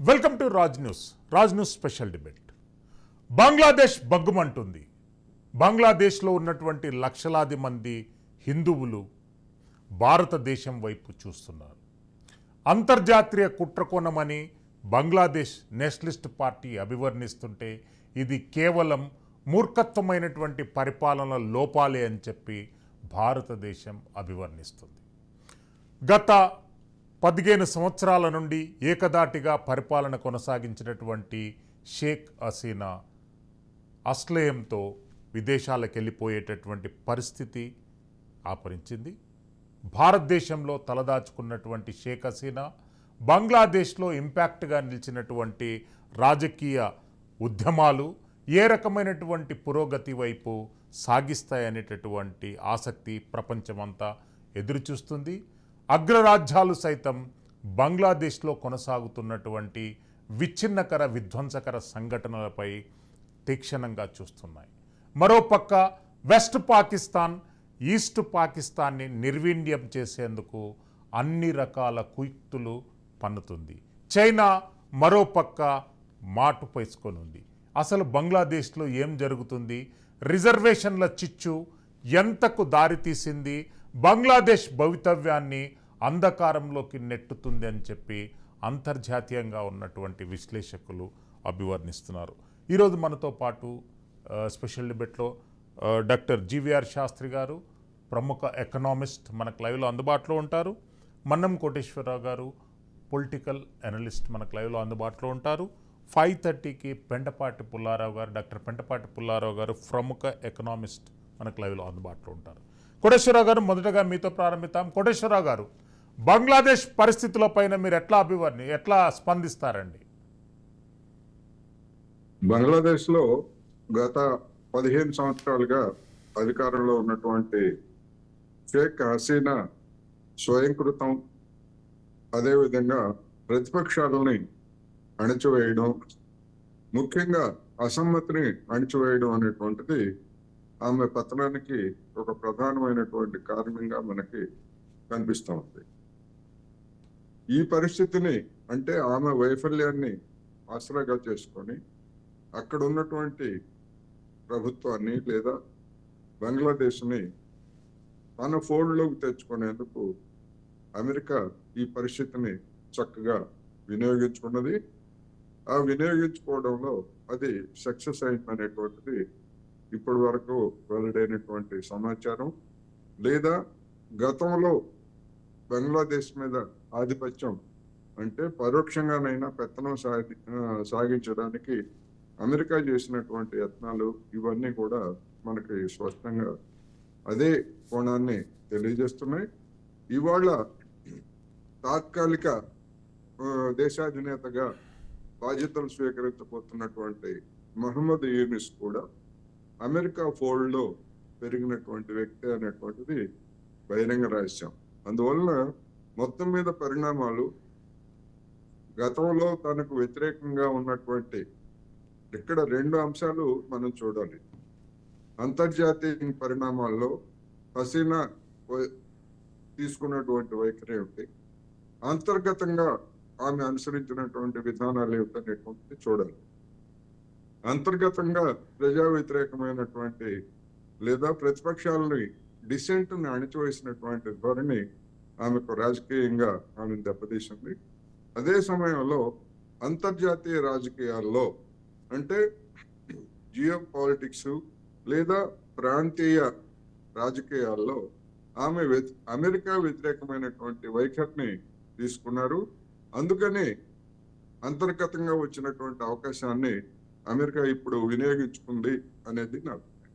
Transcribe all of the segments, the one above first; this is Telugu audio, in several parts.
Welcome to Raj news special debate. Bangladesh బగ్గుమంటుంది. బంగ్లాదేశ్లో ఉన్నటువంటి లక్షలాది మంది హిందువులు భారతదేశం వైపు చూస్తున్నారు. అంతర్జాతీయ కుట్రకోణమని బంగ్లాదేశ్ నేషనలిస్ట్ పార్టీ అభివర్ణిస్తుంటే ఇది కేవలం మూర్ఖత్వమైనటువంటి పరిపాలన లోపాలే అని చెప్పి భారతదేశం అభివర్ణిస్తుంది. గత 15 సంవత్సరాల నుండి ఏకదాటిగా పరిపాలన కొనసాగించినటువంటి షేక్ హసీనా అశ్రయంతో విదేశాలకు వెళ్ళిపోయేటటువంటి పరిస్థితి ఆపరించింది. భారతదేశంలో తలదాచుకున్నటువంటి షేక్ హసీనా బంగ్లాదేశ్లో ఇంపాక్ట్గా నిలిచినటువంటి రాజకీయ ఉద్యమాలు ఏ రకమైనటువంటి పురోగతి వైపు సాగిస్తాయనేటటువంటి ఆసక్తి ప్రపంచమంతా ఎదురుచూస్తుంది. అగ్రరాజ్యాలు సైతం బంగ్లాదేశ్లో కొనసాగుతున్నటువంటి విచ్ఛిన్నకర విధ్వంసకర సంఘటనలపై తీక్షణంగా చూస్తున్నాయి. మరోపక్క వెస్ట్ పాకిస్తాన్ ఈస్ట్ పాకిస్తాన్ని నిర్వీర్యం చేసేందుకు అన్ని రకాల కుయుక్తులు పన్నుతుంది. చైనా మరోపక్క మాటు పేసుకొనుంది. అసలు బంగ్లాదేశ్లో ఏం జరుగుతుంది? రిజర్వేషన్ల చిచ్చు ఎంతకు దారితీసింది? బంగ్లాదేశ్ భవితవ్యాన్ని అంధకారంలోకి నెట్టుతుంది అని చెప్పి అంతర్జాతీయంగా ఉన్నటువంటి విశ్లేషకులు అభివర్ణిస్తున్నారు. ఈరోజు మనతో పాటు స్పెషల్ డిబేట్లో డాక్టర్ జీవీఆర్ శాస్త్రి గారు, ప్రముఖ ఎకనామిస్ట్, మనకు లైవ్లో అందుబాటులో ఉంటారు. మన్నం కోటేశ్వరరావు గారు, పొలిటికల్ అనలిస్ట్, మనకు లైవ్లో అందుబాటులో ఉంటారు. 5:30కి పెంటపాటి పుల్లారావు గారు, డాక్టర్ పెంటపాటి పుల్లారావు గారు, ప్రముఖ ఎకనామిస్ట్, మనకు లైవ్లో అందుబాటులో ఉంటారు. కోటేశ్వరరావు గారు, మొదటగా మీతో ప్రారంభిద్దాం. కోటేశ్వరరావు గారు, బంగ్లాదేశ్ పరిస్థితులపైన మీరు ఎట్లా స్పందిస్తారండి? బంగ్లాదేశ్లో గత 15 సంవత్సరాలుగా అధికారంలో ఉన్నటువంటి షేక్ హసీనా స్వయంకృతం, అదేవిధంగా ప్రతిపక్షాలని అణచివేయడం, ముఖ్యంగా అసమ్మతిని అణచివేయడం అనేటువంటిది ఆమె పతనానికి ఒక ప్రధానమైనటువంటి కారణంగా మనకి కనిపిస్తూ ఉంది. ఈ పరిస్థితిని, అంటే ఆమె వైఫల్యాన్ని ఆసరాగా చేసుకొని అక్కడ ఉన్నటువంటి ప్రభుత్వాన్ని లేదా బంగ్లాదేశ్ని తన ఫోల్డ్లోకి తెచ్చుకునేందుకు అమెరికా ఈ పరిస్థితిని చక్కగా వినియోగించుకున్నది. ఆ వినియోగించుకోవడంలో అది సక్సెస్ అయిందనేటువంటిది ఇప్పటి వరకు వెల్లడైనటువంటి సమాచారం. లేదా గతంలో బంగ్లాదేశ్ మీద ఆధిపత్యం, అంటే పరోక్షంగానైనా పెత్తనం సాగించడానికి అమెరికా చేసినటువంటి యత్నాలు ఇవన్నీ కూడా మనకి స్పష్టంగా అదే కోణాన్ని తెలియజేస్తున్నాయి. ఇవాళ తాత్కాలిక దేశాధినేతగా బాధ్యతలు స్వీకరించబోతున్నటువంటి మహమ్మద్ యూనిస్ కూడా అమెరికా ఫోల్డ్లో పెరిగినటువంటి వ్యక్తి అనేటువంటిది బహిరంగ రహస్యం. అందువలన మొత్తం మీద పరిణామాలు గతంలో తనకు వ్యతిరేకంగా ఉన్నటువంటి ఇక్కడ 2 అంశాలు మనం చూడాలి. అంతర్జాతీయ పరిణామాల్లో హసీనా తీసుకున్నటువంటి వైఖరి ఏమిటి, అంతర్గతంగా ఆమె అనుసరించినటువంటి విధానాలు ఏమిటనేటువంటిది చూడాలి. అంతర్గతంగా ప్రజా వ్యతిరేకమైనటువంటి లేదా ప్రతిపక్షాలని డిసెంట్ని అణిచివేసినటువంటి ధోరణి ఆమెకు రాజకీయంగా ఆమెను దెబ్బతీసింది. అదే సమయంలో అంతర్జాతీయ రాజకీయాల్లో, అంటే జియో పాలిటిక్స్ లేదా ప్రాంతీయ రాజకీయాల్లో ఆమె అమెరికా వ్యతిరేకమైనటువంటి వైఖరిని తీసుకున్నారు. అందుకని అంతర్గతంగా వచ్చినటువంటి అవకాశాన్ని అమెరికా ఇప్పుడు వినియోగించుకుంది అనేది నా అభిప్రాయం.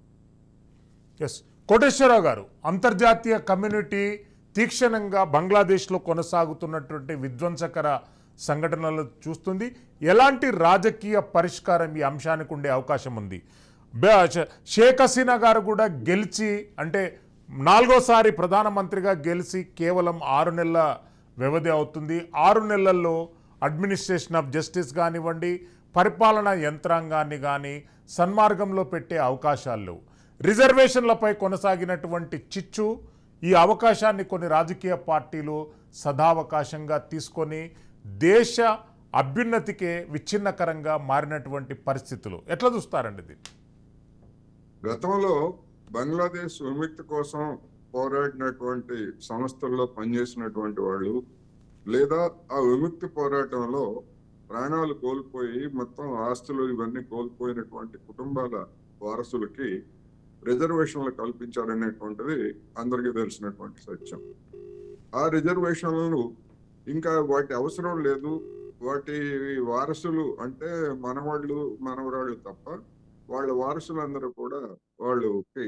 ఎస్, కోటేశ్వరరావు గారు, అంతర్జాతీయ కమ్యూనిటీ తీక్షణంగా బంగ్లాదేశ్లో కొనసాగుతున్నటువంటి విధ్వంసకర సంఘటనలు చూస్తుంది. ఎలాంటి రాజకీయ పరిష్కారం ఈ అంశానికి ఉండే అవకాశం ఉంది? షేక్ హసీనా గారు కూడా గెలిచి, అంటే 4వసారి ప్రధానమంత్రిగా గెలిచి కేవలం 6 నెలల వ్యవధి అవుతుంది. 6 నెలల్లో అడ్మినిస్ట్రేషన్ ఆఫ్ జస్టిస్ కానివ్వండి, పరిపాలనా యంత్రాంగాన్ని కానీ సన్మార్గంలో పెట్టే అవకాశాలు లేవు. రిజర్వేషన్లపై కొనసాగినటువంటి చిచ్చు ఈ అవకాశాన్ని కొన్ని రాజకీయ పార్టీలు సదావకాశంగా తీసుకొని దేశ అభ్యున్నతికే విచ్ఛిన్నకరంగా మారినటువంటి పరిస్థితులు ఎట్లా చూస్తారండి ఇది? గతంలో బంగ్లాదేశ్ విముక్తి కోసం పోరాడినటువంటి సంస్థల్లో పనిచేసినటువంటి వాళ్ళు, లేదా ఆ విముక్తి పోరాటంలో ప్రాణాలు కోల్పోయి మొత్తం ఆస్తులు ఇవన్నీ కోల్పోయినటువంటి కుటుంబాల వారసులకి రిజర్వేషన్లు కల్పించారనేటువంటిది అందరికీ తెలిసినటువంటి సత్యం. ఆ రిజర్వేషన్లను ఇంకా వాటి అవసరం లేదు, వాటి వారసులు అంటే మనవాళ్ళు మనవరాళ్ళు తప్ప వాళ్ళ వారసులందరూ కూడా వాళ్ళకి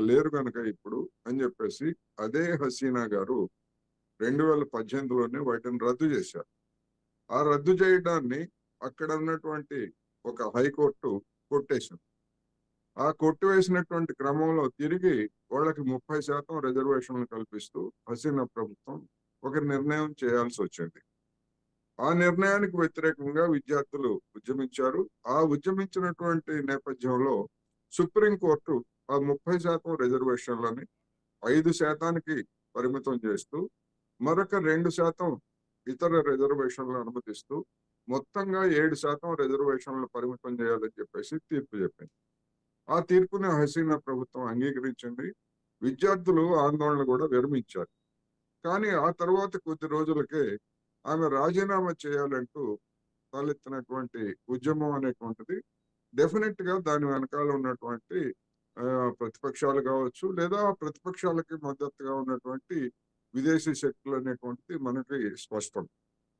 లేరు కనుక ఇప్పుడు అని చెప్పేసి అదే హసీనా గారు 2018లోనే వాటిని రద్దు చేశారు. ఆ రద్దు చేయడాన్ని అక్కడ ఉన్నటువంటి ఒక హైకోర్టు కొట్టేసింది. ఆ కొట్టివేసినటువంటి క్రమంలో తిరిగి వాళ్ళకి 30% రిజర్వేషన్లు కల్పిస్తూ హసీనా ప్రభుత్వం ఒక నిర్ణయం చేయాల్సి వచ్చింది. ఆ నిర్ణయానికి వ్యతిరేకంగా విద్యార్థులు ఉద్యమించారు. ఆ ఉద్యమించినటువంటి నేపథ్యంలో సుప్రీంకోర్టు ఆ 30% రిజర్వేషన్లని 5%కి పరిమితం చేస్తూ మరొక 2% ఇతర రిజర్వేషన్లు అనుమతిస్తూ మొత్తంగా 7% రిజర్వేషన్లు పరిమితం చేయాలని చెప్పేసి తీర్పు చెప్పింది. ఆ తీర్పుని హసీనా ప్రభుత్వం అంగీకరించింది. విద్యార్థులు ఆందోళన కూడా విరమించారు. కానీ ఆ తర్వాత కొద్ది రోజులకే ఆమె రాజీనామా చేయాలంటూ తలెత్తినటువంటి ఉద్యమం అనేటువంటిది డెఫినెట్ గా దాని వెనకాల ఉన్నటువంటి ప్రతిపక్షాలు కావచ్చు, లేదా ప్రతిపక్షాలకి మద్దతుగా ఉన్నటువంటి విదేశీ శక్తులు అనేటువంటిది మనకి స్పష్టం.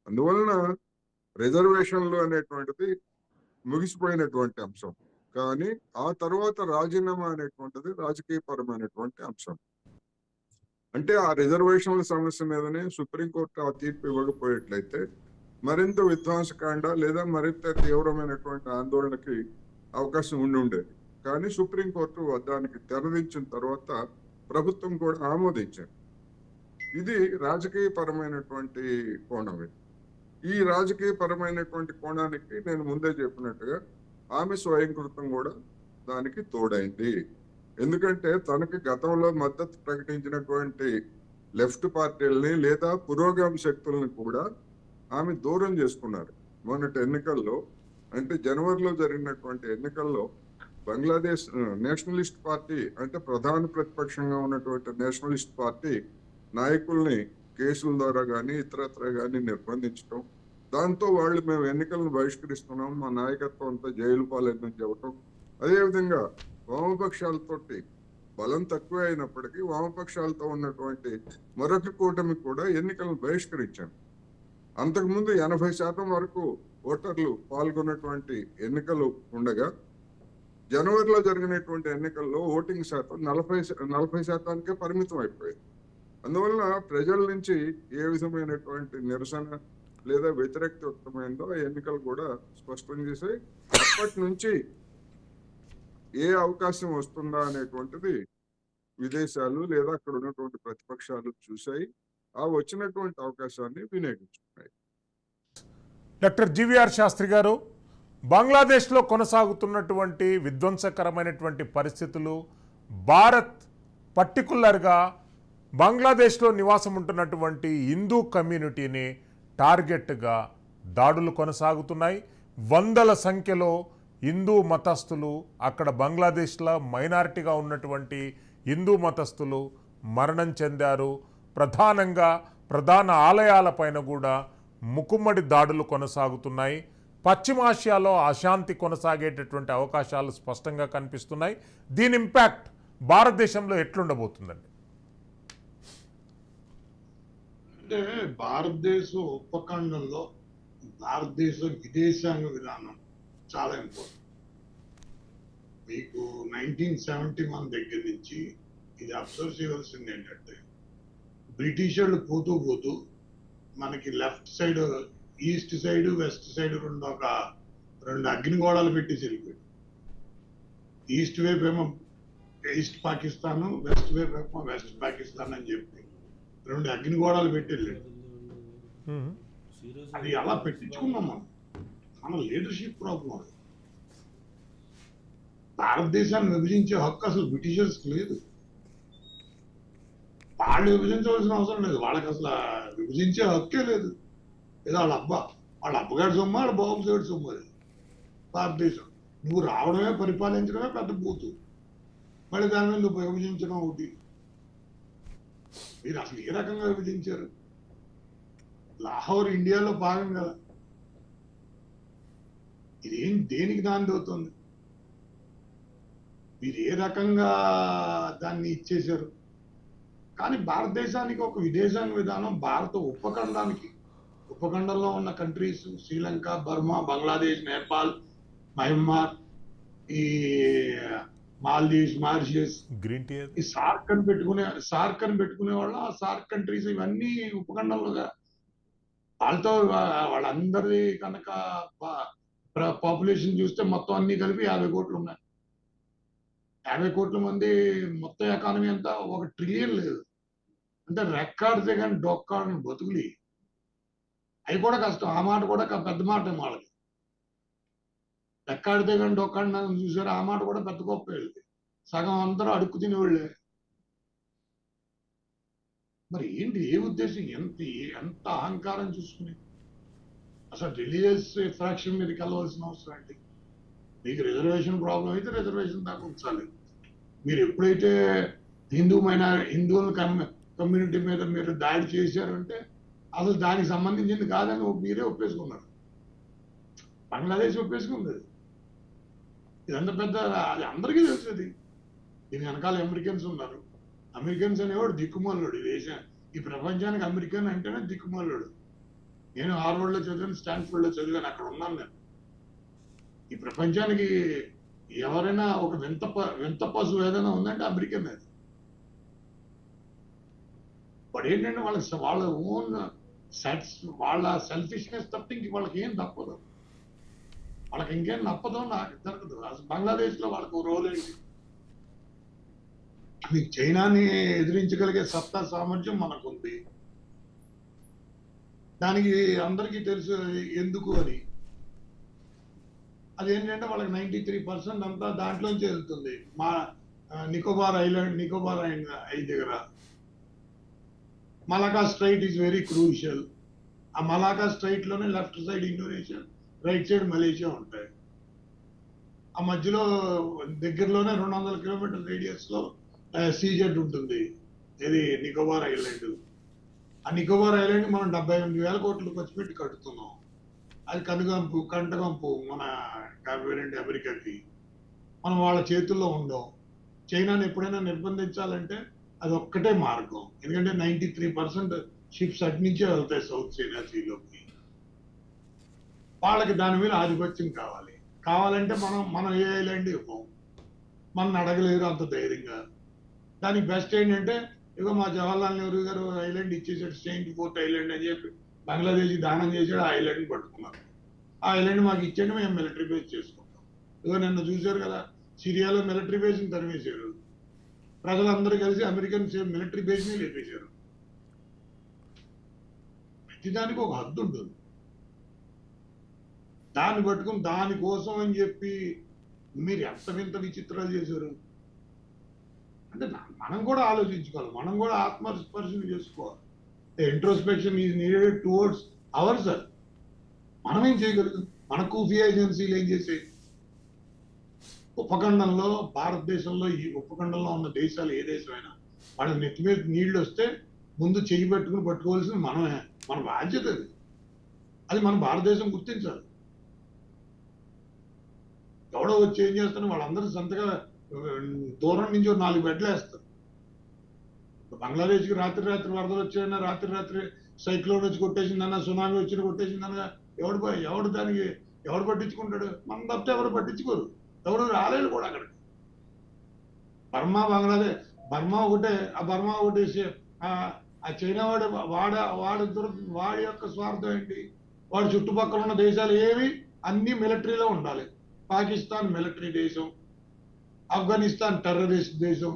అందువలన రిజర్వేషన్లు అనేటువంటిది ముగిసిపోయినటువంటి అంశం. కానీ ఆ తర్వాత రాజీనామా అనేటువంటిది రాజకీయపరమైనటువంటి అంశం. అంటే ఆ రిజర్వేషన్ల సమస్య మీదనే సుప్రీంకోర్టు ఆ తీర్పు ఇవ్వకపోయేట్లయితే మరింత విధ్వంసకాండ లేదా మరింత తీవ్రమైనటువంటి ఆందోళనకి అవకాశం ఉండి ఉండేది. కానీ సుప్రీంకోర్టు దానికి తెరదించిన తర్వాత ప్రభుత్వం కూడా ఆమోదించింది. ఇది రాజకీయపరమైనటువంటి కోణం. ఈ రాజకీయపరమైనటువంటి కోణానికి నేను ముందే చెప్పినట్టుగా ఆమె స్వయంకృతం కూడా దానికి తోడైంది. ఎందుకంటే తనకి గతంలో మద్దతు ప్రకటించినటువంటి లెఫ్ట్ పార్టీలని లేదా పురోగామి శక్తులను కూడా ఆమె దూరం చేసుకున్నారు. మొన్నటి ఎన్నికల్లో అంటే జనవరిలో జరిగినటువంటి ఎన్నికల్లో బంగ్లాదేశ్ నేషనలిస్ట్ పార్టీ అంటే ప్రధాన ప్రతిపక్షంగా ఉన్నటువంటి నేషనలిస్ట్ పార్టీ నాయకుల్ని కేసుల ద్వారా కానీ ఇతరత్ర కానీ నిర్బంధించడం, దాంతో వాళ్ళు మేము ఎన్నికలను బహిష్కరిస్తున్నాం, మా నాయకత్వం అంతా జైలు పాలైందని చెప్పటం, అదేవిధంగా వామపక్షాలతోటి బలం తక్కువ అయినప్పటికీ వామపక్షాలతో ఉన్నటువంటి మరొక కూటమి కూడా ఎన్నికలను బహిష్కరించాను. అంతకుముందు 80% వరకు ఓటర్లు పాల్గొన్నటువంటి ఎన్నికలు ఉండగా జనవరిలో జరిగినటువంటి ఎన్నికల్లో ఓటింగ్ శాతం 40%కే పరిమితం అయిపోయింది. అందువలన ప్రజల నుంచి ఏ విధమైనటువంటి నిరసన లేదా వ్యతిరేకత వ్యక్తమైందో ఎన్నికలు కూడా స్పష్టం చేశాయి. అప్పటి నుంచి ఏ అవకాశం వస్తుందా అనేటువంటిది విదేశాలు లేదా అక్కడ ఉన్నటువంటి ప్రతిపక్షాలు చూశాయి. ఆ వచ్చినటువంటి అవకాశాన్ని వినియోగించుకున్నాయి. డాక్టర్ జీవీఆర్ శాస్త్రి గారు, బంగ్లాదేశ్లో కొనసాగుతున్నటువంటి విధ్వంసకరమైనటువంటి పరిస్థితులు, భారత్ పర్టికులర్గా బంగ్లాదేశ్లో నివాసం ఉంటున్నటువంటి హిందూ కమ్యూనిటీని టార్గెట్గా దాడులు కొనసాగుతున్నాయి. వందల సంఖ్యలో హిందూ మతస్థులు, అక్కడ బంగ్లాదేశ్లో మైనారిటీగా ఉన్నటువంటి హిందూ మతస్థులు మరణం చెందారు. ప్రధానంగా ప్రధాన ఆలయాలపైన కూడా ముక్కుమ్మడి దాడులు కొనసాగుతున్నాయి. పశ్చిమాసియాలో అశాంతి కొనసాగేటటువంటి అవకాశాలు స్పష్టంగా కనిపిస్తున్నాయి. దీని ఇంపాక్ట్ భారతదేశంలో ఎట్లుండబోతుందండి? అంటే భారతదేశ ఉపఖండంలో భారతదేశ విదేశాంగ విధానం చాలా ఇంపార్టెంట్. మీకు 1971 దగ్గర నుంచి ఇది అబ్జర్వ్ చేయవలసింది ఏంటంటే, బ్రిటిష్ వాళ్ళు పోతూ పోతూ మనకి left side, east side, west side రెండు అగ్నిగోళాలు పెట్టి వెళ్ళిపోయాడు. ఈస్ట్ వైపు ఏమో ఈస్ట్ పాకిస్తాన్, వెస్ట్ వైపు ఏమో వెస్ట్ పాకిస్తాన్ అని చెప్పి రెండు అగ్నిగోళాలు పెట్టి వెళ్ళాడు. అది అలా పెట్టించుకున్నాం మనం. మన లీడర్షిప్ ప్రాబ్లం. భారతదేశాన్ని విభజించే హక్కు అసలు బ్రిటిషర్స్ లేదు. వాళ్ళు విభజించవలసిన అవసరం లేదు. వాళ్ళకి అసలు విభజించే హక్కే లేదు. ఏదో వాళ్ళ అబ్బా వాళ్ళ అబ్బగారి సొమ్ము వాళ్ళ బాబు సైడ్ సొమ్ము అది భారతదేశం. నువ్వు రావడమే పరిపాలించడమే పెద్ద బూతు, మళ్ళీ దాని మీద నువ్వు విభజించడం ఒకటి. మీరు అసలు ఏ రకంగా విభజించారు? లాహోర్ ఇండియాలో భాగం కదా, ఇదేం దేనికి దాని అవుతుంది? మీరు ఏ రకంగా దాన్ని ఇచ్చేశారు? కానీ భారతదేశానికి ఒక విదేశాంగ విధానం, భారత ఉపఖండంలో ఉన్న countries Sri Lanka, Burma, Bangladesh, Nepal, Myanmar, ఈ మాల్దీవ్స్, మారిషియస్, గ్రీన్ టీ ఈ సార్క్ అని పెట్టుకునే వాళ్ళు, ఆ సార్క్ కంట్రీస్ ఇవన్నీ ఉపఖండంలోగా. వాళ్ళతో వాళ్ళందరి కనుక పాపులేషన్ చూస్తే మొత్తం అన్ని కలిపి 50 కోట్లు ఉన్నాయి. 50 కోట్ల మంది మొత్తం ఎకానమీ అంతా 1 ట్రిలియన్ లేదు అంటే రెక్కాడితే కానీ డొక్కాడని బతుకులి. అవి కూడా కష్టం, ఆ మాట కూడా పెద్ద మాట వాళ్ళకి. రెక్కాడితే కానీ డొక్కాడిన చూసారు, ఆ మాట కూడా పెద్ద గొప్ప వెళ్ళి సగం అందరూ అడుక్కు తినేవాళ్ళే. మరి ఏంటి, ఏ ఉద్దేశం? ఎంత అహంకారం చూసుకుని అసలు రిలీజియస్ ఫ్రాక్షన్ మీదకి వెళ్ళవలసిన అవసరం ఏంటి? మీకు రిజర్వేషన్ ప్రాబ్లం అయితే రిజర్వేషన్ దాకా ఉంచాలి. మీరు ఎప్పుడైతే హిందువుల కమ్యూనిటీ మీద మీరు దాడి చేశారంటే అసలు దానికి సంబంధించింది కాదని మీరే ఒప్పేసుకున్నారు. బంగ్లాదేశ్ ఒప్పేసుకుంది. ఇదంతా పెద్ద, అది అందరికీ తెలుస్తుంది. దీని వెనకాల అమెరికన్స్ ఉన్నారు. అమెరికన్స్ అనేవాడు దిక్కుమాలుడు. ఈ ప్రపంచానికి అమెరికన్ అంటేనే దిక్కుమాలుడు. నేను హార్వర్డ్లో చదివాను, స్టాన్ఫోర్డ్లో చదివాను, అక్కడ ఉన్నాను నేను. ఈ ప్రపంచానికి ఎవరైనా ఒక వింత పశువు ఏదైనా ఉందంటే అమెరికన్ అది. బట్ ఏంటంటే వాళ్ళ ఓన్ వాళ్ళ సెల్ఫిష్నెస్ తప్పించి వాళ్ళకి ఏం తప్పదు. వాళ్ళకి ఇంకేం తప్పదో నాకు జరగదు. బంగ్లాదేశ్లో వాళ్ళకు రోల్ ఏంటి? మీకు చైనాని ఎదిరించగలిగే సత్తా సామర్థ్యం మనకుంది. దానికి అందరికీ తెలుసు ఎందుకు అని. అదేంటంటే వాళ్ళకి 93% అంతా దాంట్లోంచి వెళ్తుంది. మా నికోబార్ ఐలాండ్ దగ్గర Malacca strait is very crucial. ఆ మలాకా స్ట్రైట్ లోనే left side Indonesia, right side Malaysia ఉంటాయి. ఆ మధ్యలో దగ్గరలోనే 200 కిలోమీటర్ రేడియస్ లో సీజెడ్ ఉంటుంది. ఇది నికోబార్ ఐలాండ్. ఆ నికోబార్ ఐలాండ్ మనం 78,000 కోట్లు ఖర్చు పెట్టి కడుతున్నాం. అది కంటగంపు మన అమెరికాకి. మనం వాళ్ళ చేతుల్లో ఉండం. చైనాని ఎప్పుడైనా నిర్బంధించాలంటే అది ఒక్కటే మార్గం. ఎందుకంటే 93% షిప్స్ అటు నుంచే వెళ్తాయి సౌత్ చైనా సీలోకి. వాళ్ళకి దాని మీద ఆధిపత్యం కావాలంటే మనం ఏ ఐలాండ్ ఇవ్వం. మనం అడగలేరు అంత ధైర్యంగా. దానికి బెస్ట్ ఏంటంటే ఇగో మా జవహర్లాల్ నెహ్రూ గారు ఐలాండ్ ఇచ్చేసాడు, సెయింట్ ఫోర్త్ ఐలాండ్ అని చెప్పి బంగ్లాదేశ్ దానం చేసాడు. ఆ ఐలాండ్ పట్టుకున్నారు. ఆ ఐలాండ్ మాకు ఇచ్చేయండి, మేము మిలిటరీ బేస్ చేసుకుంటాం. ఇగో నిన్న చూశారు కదా, సిరియాలో మిలిటరీ బేస్ని తరివేశారు. ప్రజలందరూ కలిసి అమెరికన్ మిలిటరీ బేస్ ని లేపేశారు. ప్రతిదానికి ఒక హద్దు ఉంటుంది. దాన్ని పట్టుకుని దానికోసం అని చెప్పి మీరు ఎంత వింత విచిత్రాలు చేశారు అంటే మనం కూడా ఆలోచించుకోవాలి. మనం కూడా ఆత్మపరిశీలన చేసుకోవాలి. Introspection is needed towards our self. మనం ఏం చేయగలుగుతాం? మన ఖూఫియా ఏజెన్సీలు ఏం చేసే? ఉపఖండంలో, భారతదేశంలో, ఈ ఉపఖండంలో ఉన్న దేశాలు ఏ దేశమైనా వాళ్ళ నెత్తి మీద నీళ్లు వస్తే ముందు చెయ్యి పట్టుకోవాల్సింది మనమే. మన బాధ్యత అది మన భారతదేశం గుర్తించాలి. ఎవడో వచ్చి ఏం చేస్తాను, వాళ్ళందరూ సంతగా దూరం నుంచి 4 బెడ్లు వేస్తారు. బంగ్లాదేశ్కి రాత్రి వరదలు వచ్చాయన్నా, రాత్రి సైక్లోన్ వచ్చి కొట్టేసిందన్నా, సునామీ వచ్చి కొట్టేసిందన్నా ఎవడు పట్టించుకుంటాడు? మనం తప్పితే ఎవరు పట్టించుకోరు. ఎవరు రాలేదు కూడా అక్కడికి. బర్మా ఒకటే. ఆ బర్మా ఒకటేసి ఆ చైనా వాడి యొక్క స్వార్థం ఏంటి? వాడి చుట్టుపక్కల ఉన్న దేశాలు ఏవి అన్ని మిలిటరీలో ఉండాలి. పాకిస్తాన్ మిలిటరీ దేశం, ఆఫ్ఘనిస్తాన్ టెర్రరిస్ట్ దేశం,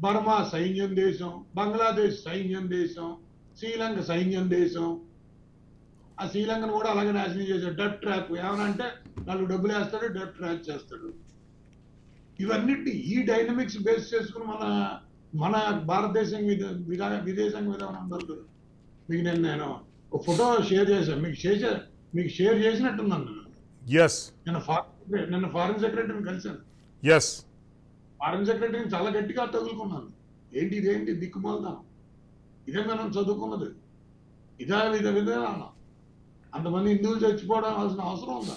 బర్మా సైన్యం దేశం, బంగ్లాదేశ్ సైన్యం దేశం, శ్రీలంక సైన్యం దేశం. ఆ శ్రీలంకను కూడా అలాగే నాశనం చేశాడు. డెట్ ట్రాప్ ఏమనంటే 4 డబ్బులు వేస్తాడు, డెట్ ట్రాప్ చేస్తాడు. ఇవన్నిటి ఈ డైనమిక్స్ బేస్ చేసుకుని మన భారతదేశం విదేశాంగ విధానం జరుగుతుంది. మీకు నేను ఒక ఫోటో షేర్ చేశాను, మీకు షేర్ చేసినట్టున్నాను నేను. ఎస్ నిన్న ఫారిన్ సెక్రటరీని కలిశాను. ఎస్ ఫారిన్ సెక్రటరీని చాలా గట్టిగా తగులుకున్నాను. ఇదేంటి దిక్కుమాలదాం, ఇదే మనం చదువుకున్నది, ఇదే విధానం. అంతమంది హిందువులు చచ్చిపోవడం అవసరం ఉందా?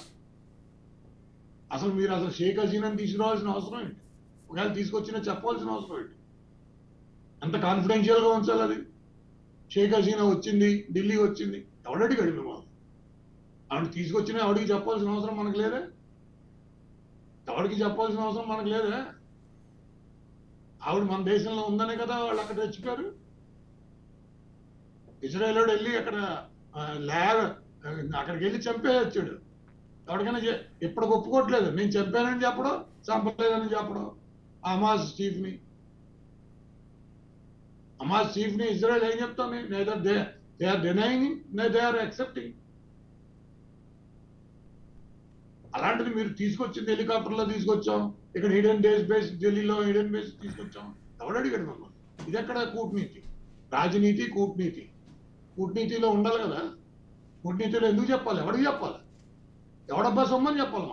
అసలు మీరు అసలు షేక్ హసీనాని తీసుకురావాల్సిన అవసరం ఏంటి? ఒకవేళ తీసుకొచ్చినా చెప్పాల్సిన అవసరం ఏంటి? ఎంత కాన్ఫిడెన్షియల్గా ఉంచాలి అది? షేక్ హసీనా వచ్చింది, ఢిల్లీ వచ్చింది, ఎవడడిగాడు మిమ్మల్ని? ఆవిడ తీసుకొచ్చినా ఎవడికి చెప్పాల్సిన అవసరం మనకు లేదే? ఎవరికి చెప్పాల్సిన అవసరం మనకు లేదే? ఆవిడ మన దేశంలో ఉందనే కదా వాళ్ళు అక్కడ చచ్చిపోయారు. ఇజ్రాయెల్ వెళ్ళి అక్కడ అక్కడికి వెళ్ళి చంపేయచ్చాడు. ఎవరికైనా ఎప్పటికి ఒప్పుకోవట్లేదు. నేను చంపానని చెప్పడం, చంపలేదని చెప్పడం. హమాస్ చీఫ్ ని ఇజ్రాయెల్ ఏం చెప్తాను? Neither they are denying, they are accepting. అలాంటిది మీరు తీసుకొచ్చింది హెలికాప్టర్లో తీసుకొచ్చాం, ఇక్కడ హిడెన్ బేస్ ఢిల్లీలో హిడెన్ బేస్ తీసుకొచ్చాం. ఎవడు అడిగాడు మమ్మల్ని? ఇది ఎక్కడ కూటనీతి? రాజనీతి, కూటనీతిలో ఉండాలి కదా. కూటనీతిలో ఎందుకు చెప్పాలి? ఎవరికి చెప్పాలి? ఎవడబ్బా సొమ్మని చెప్పాలి?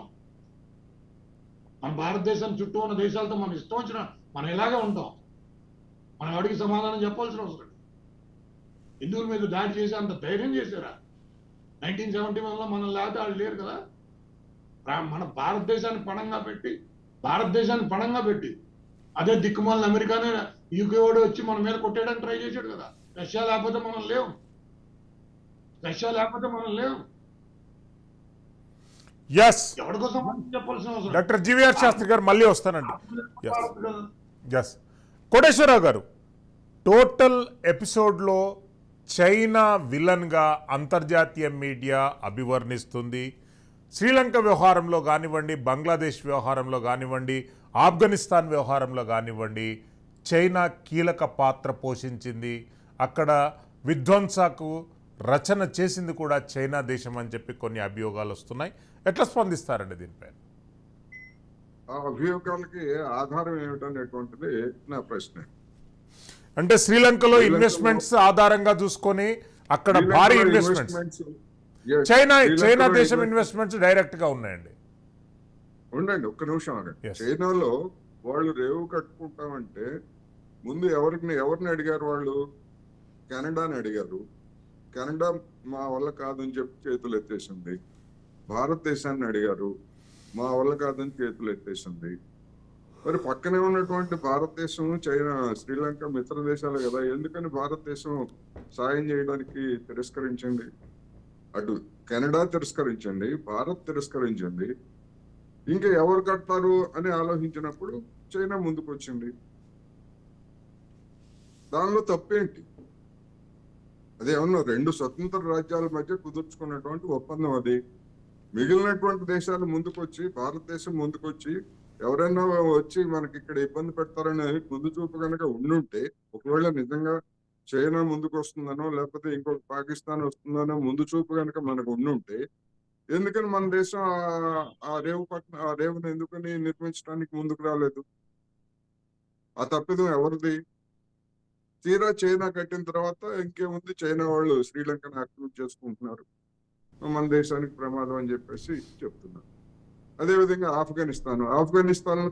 మన భారతదేశం చుట్టూ ఉన్న దేశాలతో మనం ఇష్టం వచ్చిన మనం ఇలాగే ఉంటాం. మనం ఎవరికి సమాధానం చెప్పాల్సిన అవసరం. హిందువుల మీద దాడి చేసి అంత ధైర్యం చేశారా? 1971లో మనం లేకపోతే వాళ్ళు లేరు కదా. మన భారతదేశాన్ని పణంగా పెట్టి అదే దిక్కుమాలిన అమెరికానే యూకే వాడు వచ్చి మన మీద కొట్టేయడానికి ట్రై చేశాడు కదా. రష్యా లేకపోతే మనం లేవు. ఎవరి కోసం చెప్పాల్సిన అవసరం? డాక్టర్ జీవీఆర్ శాస్త్రి గారు మళ్ళీ వస్తానండి. ఎస్ కోటేశ్వరరావు గారు, టోటల్ ఎపిసోడ్లో చైనా విలన్గా అంతర్జాతీయ మీడియా అభివర్ణిస్తుంది. శ్రీలంక వ్యవహారంలో కానివ్వండి, బంగ్లాదేశ్ వ్యవహారంలో కానివ్వండి, ఆఫ్ఘనిస్తాన్ వ్యవహారంలో కానివ్వండి, చైనా కీలక పాత్ర పోషించింది. అక్కడ విధ్వంసకు రచన చేసింది కూడా చైనా దేశం అని చెప్పి కొన్ని అభియోగాలు వస్తున్నాయి. ఎట్లా స్పందిస్తారండి దీనిపై? ఆ అభియోగాలకి ఆధారం ఏమిటనేటువంటిది నా ప్రశ్న. అంటే శ్రీలంకలో ఇన్వెస్ట్మెంట్స్ ఆధారంగా చూసుకొని అక్కడ భారీ ఇన్వెస్ట్మెంట్స్, చైనా దేశం ఇన్వెస్ట్మెంట్స్ డైరెక్ట్ గా ఉన్నాయండి. ఉండండి ఒక్క నిమిషం ఆగండి. చైనాలో వాళ్ళు రేవు కట్టుకుంటామంటే ముందు ఎవరిని అడిగారు? వాళ్ళు కెనడాని అడిగారు. కెనడా మా వల్ల కాదని చెప్పి చేతులు ఎత్తేసింది. భారతదేశాన్ని అడిగారు, మా వల్ల కాదని చేతులు ఎత్తేసింది. మరి పక్కనే ఉన్నటువంటి భారతదేశం, చైనా, శ్రీలంక మిత్ర దేశాలు కదా, ఎందుకని భారతదేశం సాయం చేయడానికి తిరస్కరించింది? అటు కెనడా తిరస్కరించండి, భారత్ తిరస్కరించింది. ఇంకా ఎవరు కడతారు అని ఆలోచించినప్పుడు చైనా ముందుకు వచ్చింది. దానిలో తప్పేంటి? అదేమన్నా రెండు స్వతంత్ర రాజ్యాల మధ్య కుదుర్చుకున్నటువంటి ఒప్పందం అది. మిగిలినటువంటి దేశాలు ముందుకొచ్చి, భారతదేశం ముందుకొచ్చి ఎవరైనా వచ్చి మనకి ఇక్కడ ఇబ్బంది పెడతారని ముందు చూపు కనుక ఉండుంటే, ఒకవేళ నిజంగా చైనా ముందుకు వస్తుందనో లేకపోతే ఇంకొక పాకిస్తాన్ వస్తుందనో ముందు చూపు కనుక మనకు ఉండుంటే, ఎందుకని మన దేశం ఆ రేవును ఎందుకని నిర్మించడానికి ముందుకు రాలేదు? ఆ తప్పిదం ఎవరిది? తీరా చైనా కట్టిన తర్వాత ఇంకేముంది, చైనా వాళ్ళు శ్రీలంకను ఆక్రమించి చేసుకుంటున్నారు, మన దేశానికి ప్రమాదం అని చెప్పేసి చెప్తున్నారు. అదేవిధంగా ఆఫ్ఘనిస్తాన్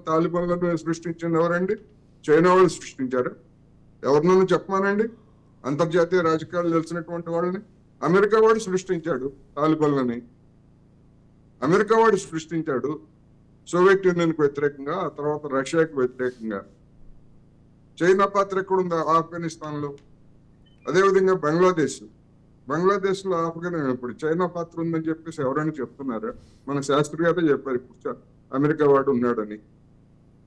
తాలిబాన్లను సృష్టించింది ఎవరండి? చైనా వాళ్ళు సృష్టించారు. ఎవరినైనా చెప్పమానండి అంతర్జాతీయ రాజకీయాలు తెలిసినటువంటి వాళ్ళని. అమెరికా వాడు సృష్టించాడు తాలిబాన్లని. అమెరికా వాడు సృష్టించాడు సోవియట్ యూనియన్కి వ్యతిరేకంగా, ఆ తర్వాత రష్యాకి వ్యతిరేకంగా. చైనా పాత్ర ఎక్కడుంది ఆఫ్ఘనిస్తాన్లో? అదేవిధంగా బంగ్లాదేశ్ లో ఇప్పుడు చైనా పాత్ర ఉందని చెప్పేసి ఎవరైనా చెప్తున్నారా? మన శాస్త్రి గారే చెప్పారు ఇప్పుడు అమెరికా వాడు ఉన్నాడని.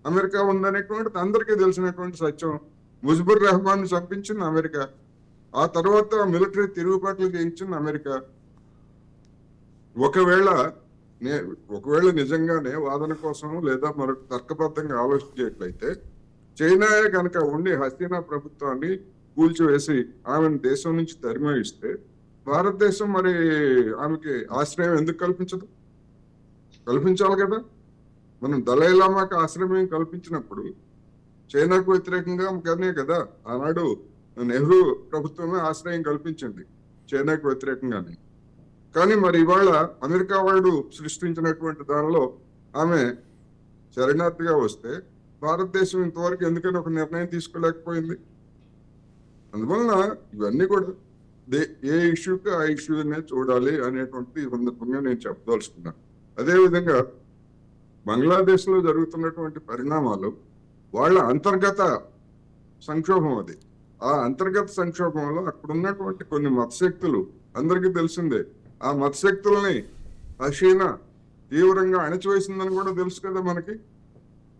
అమెరికా ఉందనేటువంటిది అందరికీ తెలిసినటువంటి సత్యం. ముజిబుర్ రెహమాన్ చంపించింది అమెరికా. ఆ తర్వాత మిలిటరీ తిరుగుబాట్లు చేయించింది అమెరికా. ఒకవేళ నిజంగానే వాదన కోసం లేదా మరొక తర్కబద్ధంగా ఆలోచించేట్లయితే, చైనాయే కనుక ఉండి హసీనా ప్రభుత్వాన్ని కూల్చివేసి ఆమెను దేశం నుంచి తరిమేస్తే, భారతదేశం మరి ఆమెకి ఆశ్రయం ఎందుకు కల్పించదు? కల్పించాలి కదా. మనం దలైలామాకి ఆశ్రయం కల్పించినప్పుడు చైనాకు వ్యతిరేకంగా కదా ఆనాడు నెహ్రూ ప్రభుత్వమే ఆశ్రయం కల్పించింది. చైనాకు వ్యతిరేకంగానే. కానీ మరి ఇవాళ అమెరికా వాళ్ళు సృష్టించినటువంటి దానిలో ఆమె శరణార్థిగా వస్తే భారతదేశం ఇంతవరకు ఎందుకని ఒక నిర్ణయం తీసుకోలేకపోయింది? అందువలన ఇవన్నీ కూడా ఏ ఇష్యూకి ఆ ఇష్యూనే చూడాలి అనేటువంటి సందర్భంగా నేను చెప్పదలుచుకున్నాను. అదేవిధంగా బంగ్లాదేశ్ లో జరుగుతున్నటువంటి పరిణామాలు వాళ్ళ అంతర్గత సంక్షోభం అది. ఆ అంతర్గత సంక్షోభంలో అక్కడ ఉన్నటువంటి కొన్ని మతశక్తులు అందరికీ తెలిసిందే. ఆ మతశక్తుల్ని హసీనా తీవ్రంగా అణచివేసిందని కూడా తెలుసు కదా మనకి.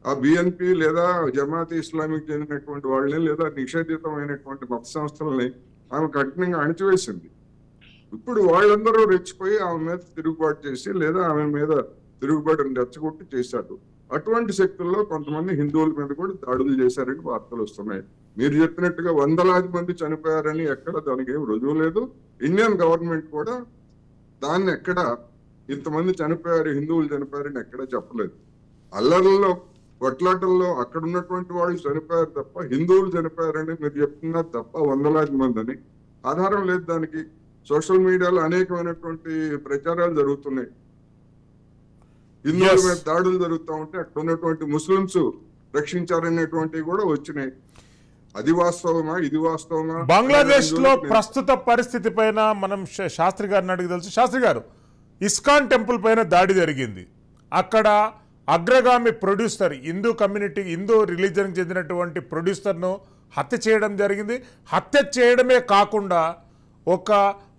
ఆ బిఎన్పి లేదా జమాత్ ఇస్లామిక్ చెందినటువంటి వాళ్ళని లేదా నిషేధితమైనటువంటి మత సంస్థలని ఆమె కఠినంగా అణచివేసింది. ఇప్పుడు వాళ్ళందరూ రెచ్చిపోయి ఆమె మీద తిరుగుబాటు చేసి లేదా ఆమె మీద తిరుగుబాటును రెచ్చగొట్టి చేశారు. అటువంటి శక్తుల్లో కొంతమంది హిందువుల మీద కూడా దాడులు చేశారని వార్తలు వస్తున్నాయి. మీరు చెప్పినట్టుగా వందలాది మంది చనిపోయారని ఎక్కడ దానికి ఏం రుజువు లేదు. ఇండియన్ గవర్నమెంట్ కూడా దాన్ని ఎక్కడ ఇంతమంది చనిపోయారు, హిందువులు చనిపోయారని ఎక్కడ చెప్పలేదు. అల్లర్లలో కొట్లాటల్లో అక్కడ ఉన్నటువంటి వాళ్ళు చనిపోయారు తప్ప హిందువులు చనిపోయారని మీరు చెప్తున్నారు తప్ప వందలాది మంది అని ఆధారం లేదు దానికి. సోషల్ మీడియాలో అనేకమైనటువంటి ప్రచారాలు జరుగుతున్నాయి. హిందువుల మీద దాడులు జరుగుతూ ఉంటే అక్కడ ఉన్నటువంటి ముస్లింస్ రక్షించారనేటువంటివి కూడా వచ్చినాయి. అది వాస్తవమా, ఇది వాస్తవమా? బంగ్లాదేశ్ లో ప్రస్తుత పరిస్థితి పైన మనం శాస్త్రి గారిని అడిగి తెలుసు. శాస్త్రి గారు, ఇస్కాన్ టెంపుల్ పైన దాడి జరిగింది. అక్కడ అగ్రగామి ప్రొడ్యూసర్ హిందూ కమ్యూనిటీ హిందూ రిలీజన్కి చెందినటువంటి ప్రొడ్యూసర్ను హత్య చేయడం జరిగింది. హత్య చేయడమే కాకుండా ఒక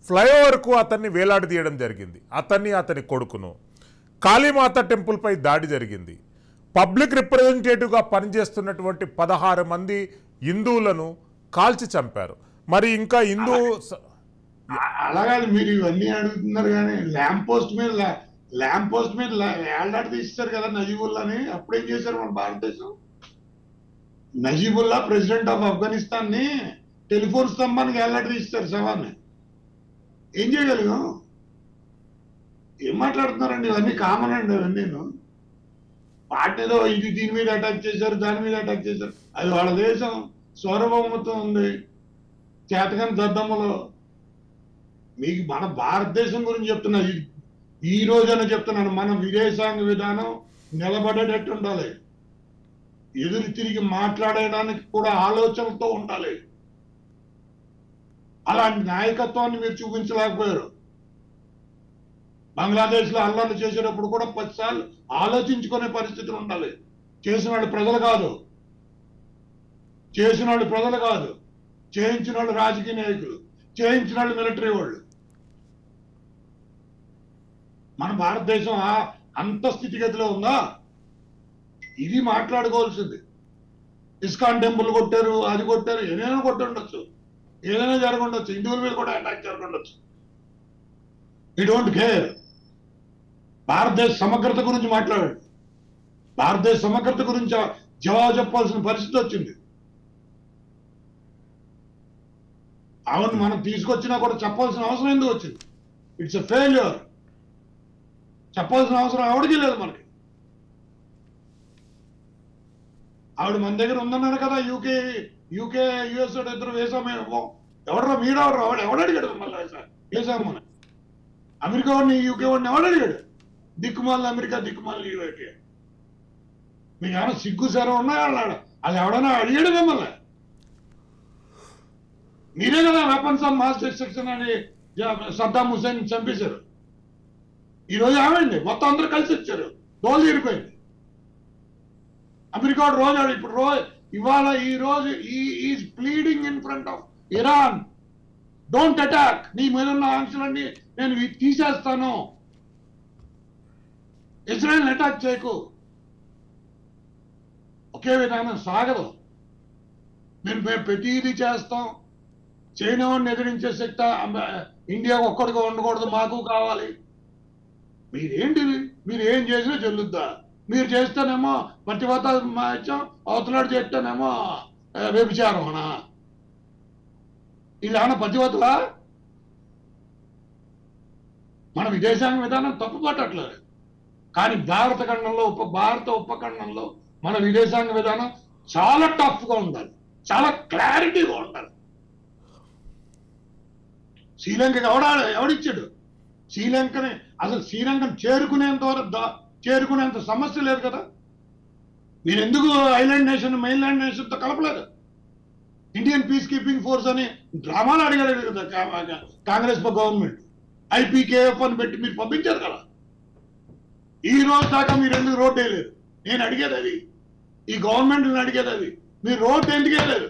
ఫ్లైఓవర్కు అతన్ని వేలాడదీయడం జరిగింది, అతని కొడుకును. కాళీమాత టెంపుల్పై దాడి జరిగింది. పబ్లిక్ రిప్రజెంటేటివ్గా పనిచేస్తున్నటువంటి 16 మంది హిందువులను కాల్చి చంపారు. మరి ఇంకా అలాగే మీరు ఇవన్నీ అడుగుతున్నారు కానీ ల్యాంప్ పోస్ట్ మీద ఏళ్ళాడి తీస్తారు కదా నజీబుల్లాని. అప్పుడేం చేశారు మన భారతదేశం? నజీబుల్లా ప్రెసిడెంట్ ఆఫ్ ఆఫ్ఘనిస్తాన్ ని టెలిఫోన్ స్తంభానికి ఏళ్ళాడి తీస్తారు శవాన్ని. ఏం చేయగలిగాం? ఏం మాట్లాడుతున్నారండి? ఇవన్నీ కామన్ అండి. అవన్నీ వాటిలో ఇది దీని మీద అటాక్ చేశారు, దాని మీద అటాక్ చేశారు. అది వాళ్ళ దేశం, సార్వభౌమత్వం ఉంది. చేతకాని దద్దమ్మలో మీకు మన భారతదేశం గురించి చెప్తున్నా, ఈ రోజైనా చెప్తున్నాను, మన విదేశాంగ విధానం నిలబడేటట్టు ఉండాలి. ఎదురు తిరిగి మాట్లాడడానికి కూడా ఆలోచనతో ఉండాలి. అలాంటి నాయకత్వాన్ని మీరు చూపించలేకపోయారు. బంగ్లాదేశ్ లో అల్లర్లు చేసేటప్పుడు కూడా 10 సార్లు ఆలోచించుకునే పరిస్థితులు ఉండాలి. చేసిన వాళ్ళు ప్రజలు కాదు, చేయించిన వాళ్ళు రాజకీయ నాయకులు, చేయించిన వాళ్ళు మిలిటరీ వాళ్ళు. మన భారతదేశం అంత స్థితిగతిలో ఉందా? ఇది మాట్లాడుకోవాల్సింది. ఇస్కాన్ టెంపుల్ కొట్టారు, అది కొట్టారు, ఏదైనా కొట్టుండొచ్చు, ఏదైనా జరగండొచ్చు, హిందువుల మీద కూడా అటాక్ జరగండొచ్చు. You don't care. భారతదేశ సమగ్రత గురించి మాట్లాడండి. భారతదేశ సమగ్రత గురించి జవాబు చెప్పాల్సిన పరిస్థితి వచ్చింది. అవును, మనం తీసుకొచ్చినా కూడా చెప్పాల్సిన అవసరం ఎందుకు వచ్చింది? It's a failure. చెప్పాల్సిన అవసరం ఎవరికి లేదు మనకి. ఆవిడ మన దగ్గర ఉందన్నారు కదా, యూకే యుఎస్ ఇద్దరు వేసాము. ఎవడరా మీరెవరు? ఎవడు అడిగాడు మళ్ళీ వేసాము మనం? అమెరికా వాడిని, యూకే వాడిని ఎవడు అడిగాడు? దిక్కుమాలిన అమెరికా, దిక్కుమాలిన యూకే. మీకు ఏమైనా సిగ్గు సరే ఉన్నాయా? అది ఎవడన్నా అడిగాడు మిమ్మల్ని? మీరే కదా వెపన్స్ ఆఫ్ మాస్ డిస్ట్రక్షన్ అని సద్దాం హుసేన్ చంపేశారు. ఈరోజు ఏమైంది? మొత్తం అందరూ కలిసి వచ్చారు, రోజు తీరిపోయింది. అమెరికా రోజు ఇప్పుడు ఇవాళ ఈ రోజు is pleading in front of Iran, don't attack, నీ మీద ఉన్న ఆంక్షలన్నీ నేను తీసేస్తాను, ఇజ్రాయెల్ అటాక్ చేయకు. ఒకే విధానం సాగదు. మేము ప్రతిదీ చేస్తాం. చైనా వాడిని ఎదిరించే శక్తి ఇండియా ఒక్కడిగా ఉండకూడదు, మాకు కావాలి. మీరేంటిది? మీరు ఏం చేసినా చెల్లుద్దా? మీరు చేస్తేనేమో పతివత ఇచ్చాం, అవతలాడు చేస్తేనేమో వ్యభిచారం అనా? ఇలా పతివతలా? మన విదేశాంగ విధానం తప్పు పట్టట్లేదు. కానీ భారత ఉపఖండంలో మన విదేశాంగ విధానం చాలా టఫ్ గా ఉండాలి, చాలా క్లారిటీగా ఉండాలి. శ్రీలంకకి ఎవడిచ్చాడు? శ్రీలంకని అసలు శ్రీలంకను చేరుకునేంత సమస్య లేదు కదా. మీరు ఎందుకు ఐలాండ్ నేషన్ మెయిన్లాండ్ నేషన్తో కలపలేదు? ఇండియన్ పీస్ కీపింగ్ ఫోర్స్ అని డ్రామాలు అడిగారు కదా కాంగ్రెస్ గవర్నమెంట్. IPKF అని పెట్టి మీరు పంపించారు కదా. ఈ రోజు దాకా మీరు ఎందుకు రోడ్డు వేయలేదు? నేను అడిగేది అది, ఈ గవర్నమెంట్ అడిగేది అది. మీరు రోడ్డు ఎందుకు వేయలేదు?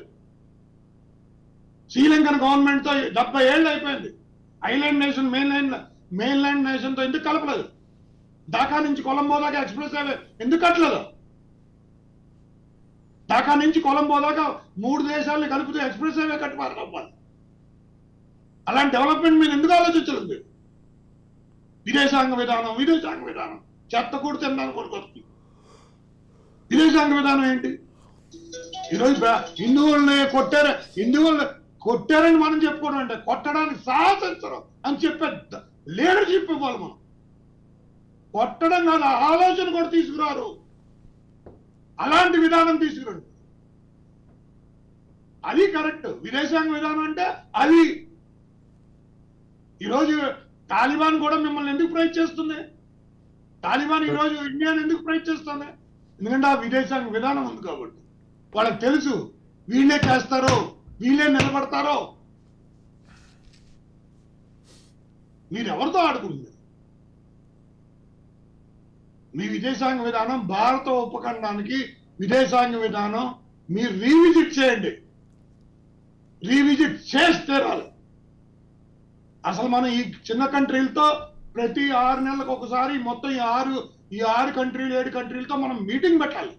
శ్రీలంకన్ గవర్నమెంట్తో 70 ఏళ్ళు అయిపోయింది. ఐలాండ్ నేషన్ మెయిన్లాండ్ నేషన్తో ఎందుకు కలపలేదు? ఢాకా నుంచి కొలంబో దాకా ఎక్స్ప్రెస్ హైవే ఎందుకు కట్టలేదు? ఢాకా నుంచి కొలంబో దాకా 3 దేశాలని కలుపుతూ ఎక్స్ప్రెస్ హైవే కట్టుకోవాలి. అలాంటి డెవలప్మెంట్ మీరు ఎందుకు ఆలోచించలేదు? విదేశాంగ విధానం చెత్త కూడా తినడానికి కొనుకొస్తుంది. విదేశాంగ విధానం ఏంటి? ఈరోజు హిందువుల్ని కొట్టారని మనం చెప్పుకోవడం అంటే కొట్టడానికి సాహసించరు అని చెప్పే లీడర్షిప్ ఇవ్వాలి మనం. కొట్టడం కాదు, ఆలోచన కూడా తీసుకురారు. అలాంటి విధానం తీసుకురండి. అది కరెక్ట్. విదేశాంగ విధానం అంటే అది. ఈరోజు తాలిబాన్ కూడా మిమ్మల్ని ఎందుకు ప్రైజ్ చేస్తుంది? తాలిబాన్ ఈరోజు ఇండియాని ఎందుకు ప్రైజ్ చేస్తుంది? ఎందుకంటే ఆ విదేశాంగ విధానం ఉంది కాబట్టి. వాళ్ళకి తెలుసు వీళ్ళే చేస్తారో, వీళ్ళే నిలబడతారో. మీరు ఎవరితో ఆడుకుంది? మీ విదేశాంగ విధానం భారత ఉపఖండానికి విదేశాంగ విధానం మీరు రీవిజిట్ చేయండి. రీవిజిట్ చేస్తే రాలి. అసలు మనం ఈ చిన్న కంట్రీలతో ప్రతి 6 నెలలకు ఒకసారి మొత్తం ఈ 6 కంట్రీలు 7 కంట్రీలతో మనం మీటింగ్ పెట్టాలి.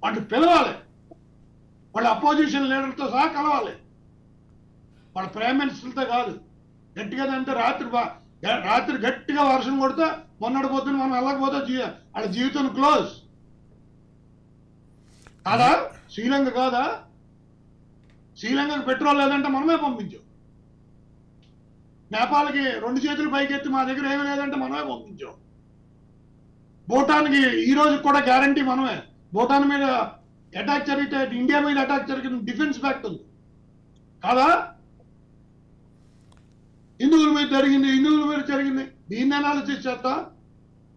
వాళ్ళు పిలవాలి. వాళ్ళ అపోజిషన్ లీడర్తో సహా కలవాలి. వాళ్ళ ప్రైమ్ మినిస్టర్తో కాదు. గట్టిగా అంటే రాత్రి గట్టిగా వర్షం కొడితే మొన్నటి పొద్దున మనం వెళ్ళకపోతే వాళ్ళ జీవితం క్లోజ్ కాదా? శ్రీలంక కాదా? శ్రీలంకకు పెట్రోల్ లేదంటే మనమే పంపించాం. నేపాల్కి 2 చేతులు పైకెత్తి మా దగ్గర ఏమీ లేదంటే మనమే పంపించాం. భూటాన్కి ఈ రోజు కూడా గ్యారంటీ మనమే. భూటాన్ మీద అటాక్ జరిగితే ఇండియా మీద అటాక్ జరిగిన డిఫెన్స్ ఫ్యాక్ట్ ఉంది కాదా? హిందువుల మీద జరిగింది. దీన్ని అనాలిసిస్ చేస్తా.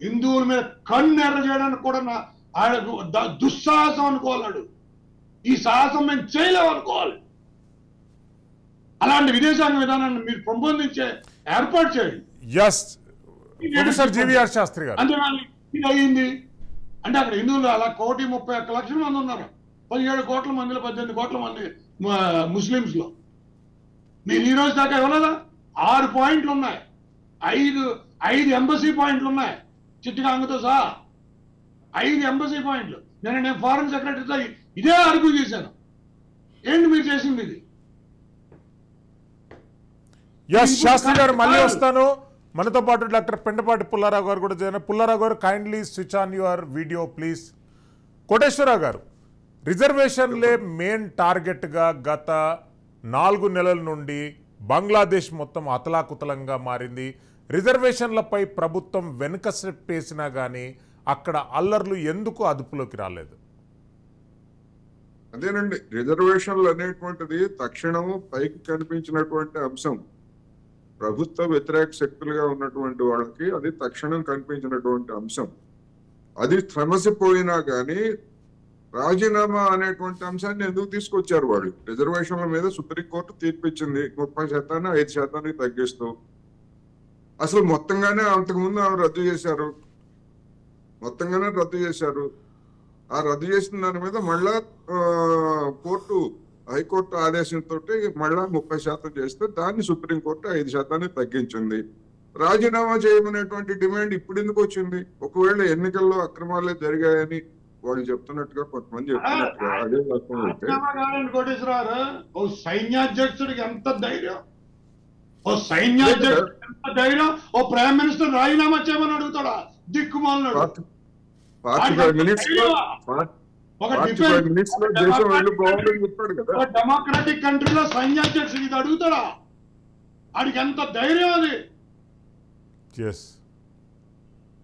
హిందువుల మీద కన్ను ఎర్ర చేయడానికి కూడా దుస్సాహసం అనుకోవాలడు. ఈ సాహసం మేము చేయలేము అనుకోవాలి. అలాంటి విదేశాంగ విధానాన్ని మీరు పెంపొందించే ఏర్పాటు చేయండి. అంతేగాని ఇది అయ్యింది అంటే అక్కడ హిందువులు అలా 1,31,00,000 మంది ఉన్నారు. 17 కోట్ల మందిలో 18 కోట్ల మంది ముస్లింస్ లో. మీరు ఈ రోజు దాకా ఇవ్వలేదా? 6 పాయింట్లు ఉన్నాయి. 5 ఎంబసీ పాయింట్లు ఉన్నాయి చిట్టగాంగతో సహా. 5 ఎంబసీ పాయింట్లు. నేను ఫారెన్ సెక్రటరీతో ఇదే ఆర్గ్యూ చేశాను. ఏంటి మీరు చేసింది ఇది? శాస్త్రి గారు మళ్ళీ వస్తాను. మనతో పాటు డాక్టర్ పెండపాటి పుల్లారావు గారు కూడా చేయాలి. పుల్లారావు గారు kindly switch on your video please. Koteswararao గారు, రిజర్వేషన్లే మెయిన్ టార్గెట్గా గత 4 నెలల నుండి బంగ్లాదేశ్ మొత్తం అతలాకుతలంగా మారింది. రిజర్వేషన్లపై ప్రభుత్వం వెనుక వేసినా కానీ అక్కడ అల్లర్లు ఎందుకు అదుపులోకి రాలేదు? అదేనండి, రిజర్వేషన్లు అనేటువంటిది తక్షణము పైకి కనిపించినటువంటి అంశం. ప్రభుత్వ వ్యతిరేక శక్తులుగా ఉన్నటువంటి వాళ్ళకి అది తక్షణం కనిపించినటువంటి అంశం. అది శ్రమసిపోయినా కానీ రాజీనామా అనేటువంటి అంశాన్ని ఎందుకు తీసుకొచ్చారు వాళ్ళు? రిజర్వేషన్ల మీద సుప్రీంకోర్టు తీర్పిచ్చింది 30% 5% తగ్గిస్తూ. అసలు మొత్తంగానే అంతకుముందు ఆమె రద్దు చేశారు. ఆ రద్దు చేసిన దాని మీద మళ్ళా హైకోర్టు ఆదేశంతో మళ్ళా 30% చేస్తే దాన్ని సుప్రీంకోర్టు 5% తగ్గించింది. రాజీనామా చేయమనేటువంటి డిమాండ్ ఇప్పుడు ఎందుకు వచ్చింది? ఒకవేళ ఎన్నికల్లో అక్రమాలే జరిగాయని వాళ్ళు చెప్తున్నట్టుగా కొంతమంది చెప్తున్నట్టుగా అదే కోటేశ్వరరావు, ఓ సైన్యాధ్యక్షుడికి ఎంత ధైర్యం! ఓ ప్రైమ్ మినిస్టర్ రాజీనామా చేయమని అడుగుతాడా? దిక్కుమాలన్నాడు. డెమోక్రటిక్ కంట్రీలో సైన్యాధ్యక్షుడు ఇది అడుగుతాడా? ఆడికి ఎంత ధైర్యం! అది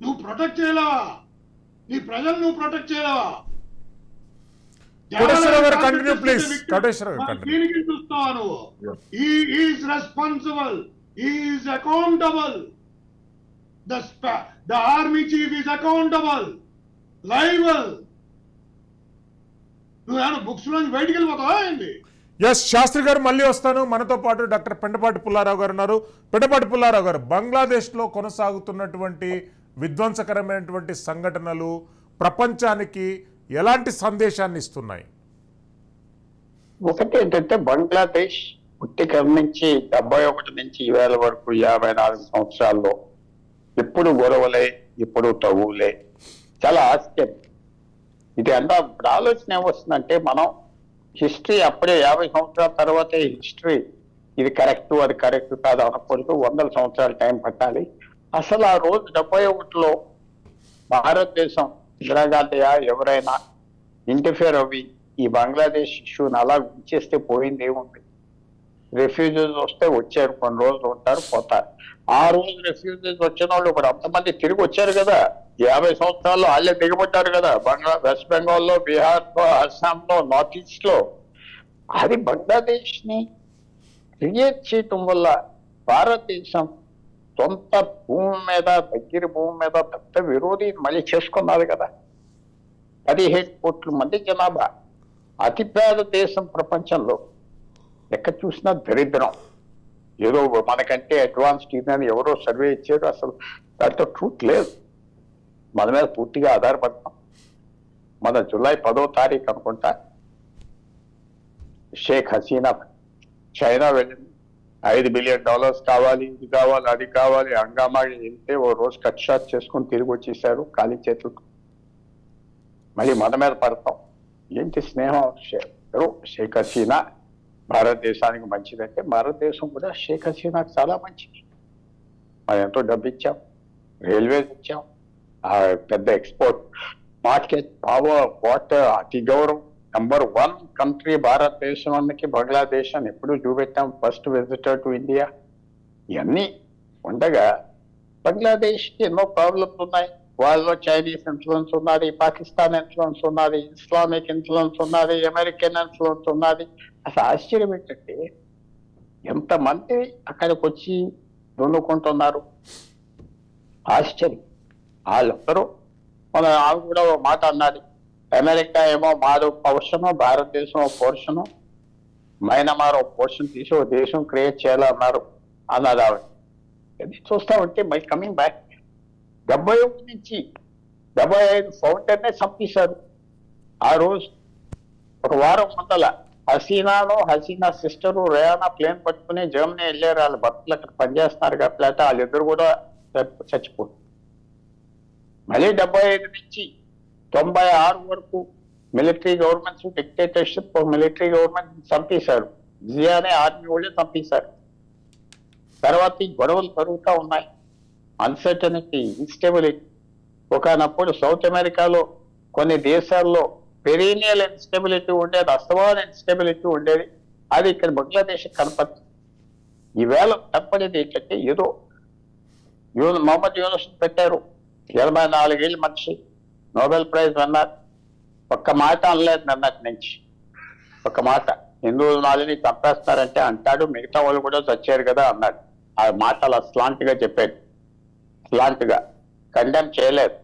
నువ్వు ప్రొటెక్ట్ చేయలేవా? నీ ప్రజలు నువ్వు ప్రొటెక్ట్ చేయలేవా? కోటేశ్వరరావు గారు కంటిన్యూ ప్లీజ్. కోటేశ్వరరావు గారు కంటిన్యూ. దీనికి చూస్తావా నువ్వు? He is responsible. He is accountable. The army chief is accountable. Liable. నువ్వేమన్నా బుక్స్ లోంచి బయటికి వెళ్ళిపోతావా ఏంటి? ఎస్ శాస్త్రి గారు మళ్ళీ వస్తాను. మనతో పాటు డాక్టర్ పెండపాటి పుల్లారావు గారు ఉన్నారు. పెండపాటి పుల్లారావు గారు, బంగ్లాదేశ్లో కొనసాగుతున్నటువంటి విధ్వంసకరమైనటువంటి సంఘటనలు ప్రపంచానికి ఎలాంటి సందేశాన్ని ఇస్తున్నాయి? ఒకటి ఏంటంటే బంగ్లాదేశ్ పుట్టిక నుంచి 71 నుంచి ఈవేళ వరకు 54 సంవత్సరాల్లో ఎప్పుడు గొడవలే, ఎప్పుడు తగులే. చాలా ఆశ్చర్యం. ఇది అన్న ఆలోచన ఏమొస్తుందంటే, మనం హిస్టరీ అప్పుడే 50 సంవత్సరాల తర్వాతే హిస్టరీ ఇది కరెక్ట్ అది కరెక్ట్ కాదు అనకూడదు. 100 సంవత్సరాలు టైం పట్టాలి. అసలు ఆ రోజు 71లో భారతదేశం ఇందిరాగాంధీ ఎవరైనా ఇంటర్ఫియర్ అవి ఈ బంగ్లాదేశ్ ఇష్యూని అలా ఉంచేస్తే పోయింది ఏముంది? రెఫ్యూజీస్ వస్తే వచ్చారు, కొన్ని రోజులు ఉంటారు, పోతారు. ఆ రోజు రెఫ్యూజీస్ వచ్చిన వాళ్ళు ఇప్పుడు అంతమంది తిరిగి వచ్చారు కదా. 50 సంవత్సరాల్లో వాళ్ళే దిగబడ్డారు కదా. వెస్ట్ బెంగాల్లో, బీహార్లో, అస్సాంలో, నార్త్ ఈస్ట్ లో. అది బంగ్లాదేశ్ ని క్రియేట్ చేయటం వల్ల భారతదేశం సొంత భూమి మీద, దగ్గర భూమి మీద పెద్ద విరోధి మళ్ళీ చేసుకున్నారు కదా. 17 కోట్ల మంది జనాభా, అతిపేద దేశం ప్రపంచంలో. ఎక్కడ చూసినా దరిద్రం. ఏదో మనకంటే అడ్వాన్స్డ్ ఇదని ఎవరో సర్వే ఇచ్చారు. అసలు దాంట్లో ట్రూత్ లేదు. మన మీద పూర్తిగా ఆధారపడతాం. మన జూలై 10వ తారీఖు అనుకుంటా షేక్ హసీనా చైనా వెళ్ళింది. $5 బిలియన్ కావాలి, ఇది కావాలి, అది కావాలి, హంగామా వెళ్తే ఓ రోజు కట్ షాట్ చేసుకుని తిరిగి వచ్చేసారు ఖాళీ చేతులకు. మళ్ళీ మన మీద పడతాం. ఏంటి స్నేహం? షేక్ హసీనా భారతదేశానికి మంచిదంటే భారతదేశం కూడా షేక్ హసీనాకు చాలా మంచిది. మనం ఎంతో డబ్బు ఇచ్చాం, రైల్వేస్ ఇచ్చాం, పెద్ద ఎక్స్పోర్ట్ మార్కెట్, పవర్, వాటర్, అతి గౌరవం. నంబర్ 1 కంట్రీ భారతదేశం అన్నకి బంగ్లాదేశ్ అని ఎప్పుడు చూపెట్టాం. First visitor to India. ఇవన్నీ ఉండగా బంగ్లాదేశ్కి ఎన్నో ప్రాబ్లమ్స్ ఉన్నాయి. వాళ్ళలో చైనీస్ ఇన్ఫ్లుయెన్స్ ఉన్నది, పాకిస్తాన్ ఇన్ఫ్లుయెన్స్ ఉన్నది, ఇస్లామిక్ ఇన్ఫ్లుయెన్స్ ఉన్నది, అమెరికన్ ఇన్ఫ్లుయెన్స్ ఉన్నది. అసలు ఆశ్చర్యం ఏంటంటే ఎంతమంది అక్కడికి వచ్చి దున్నుకుంటున్నారు. ఆశ్చర్యం. వాళ్ళందరూ మన ఆమె కూడా ఒక మాట అన్నది, అమెరికా ఏమో మాదో పోర్షను, భారతదేశం ఒక పోర్షను, మైనమార్ ఒక పోర్షన్ తీసి ఒక దేశం క్రియేట్ చేయాలన్నారు అన్నది ఆవిడ. అది చూస్తా ఉంటే మై కమింగ్ బ్యాక్ 71 నుంచి 75 ఫౌండర్నే చంపేశారు. ఆ రోజు ఒక వారం ముందల హసీనా సిస్టరు రేయానా ప్లేన్ పట్టుకుని జర్మనీ వెళ్ళారు. వాళ్ళ భర్తలు అక్కడ పనిచేస్తున్నారు కాబట్టి వాళ్ళిద్దరు కూడా చచ్చిపోతారు. మళ్ళీ 75 నుంచి 96 వరకు military governments, dictatorship military government చంపేశారు. జియానే ఆర్మీ వాళ్ళే చంపేశారు. తర్వాత ఈ గొడవలు పెరుగుతూ ఉన్నాయి. Uncertainty, instability. ఒకనప్పుడు సౌత్ అమెరికాలో కొన్ని దేశాల్లో పెరీనియల్ ఇన్స్టెబిలిటీ ఉండేది, అస్తమాన ఇన్స్టెబిలిటీ ఉండేది. అది ఇక్కడ బంగ్లాదేశ్ కనపడుతుంది. ఈవేళ కనపడేది ఏంటంటే ఏదో మొహమ్మద్ యూనుస్ పెట్టారు, 84 ఏళ్ళ మనిషి, నోబెల్ ప్రైజ్ అన్నారు. ఒక్క మాట అనలేదు నిన్నటి నుంచి. ఒక మాట, హిందువులు నాలుగుని చంపేస్తారంటే అంటాడు, మిగతా వాళ్ళు కూడా చచ్చారు కదా అన్నాడు. ఆ మాటలు అస్లాంటిగా చెప్పాడు. అస్లాంటిగా కండెమ్ చేయలేదు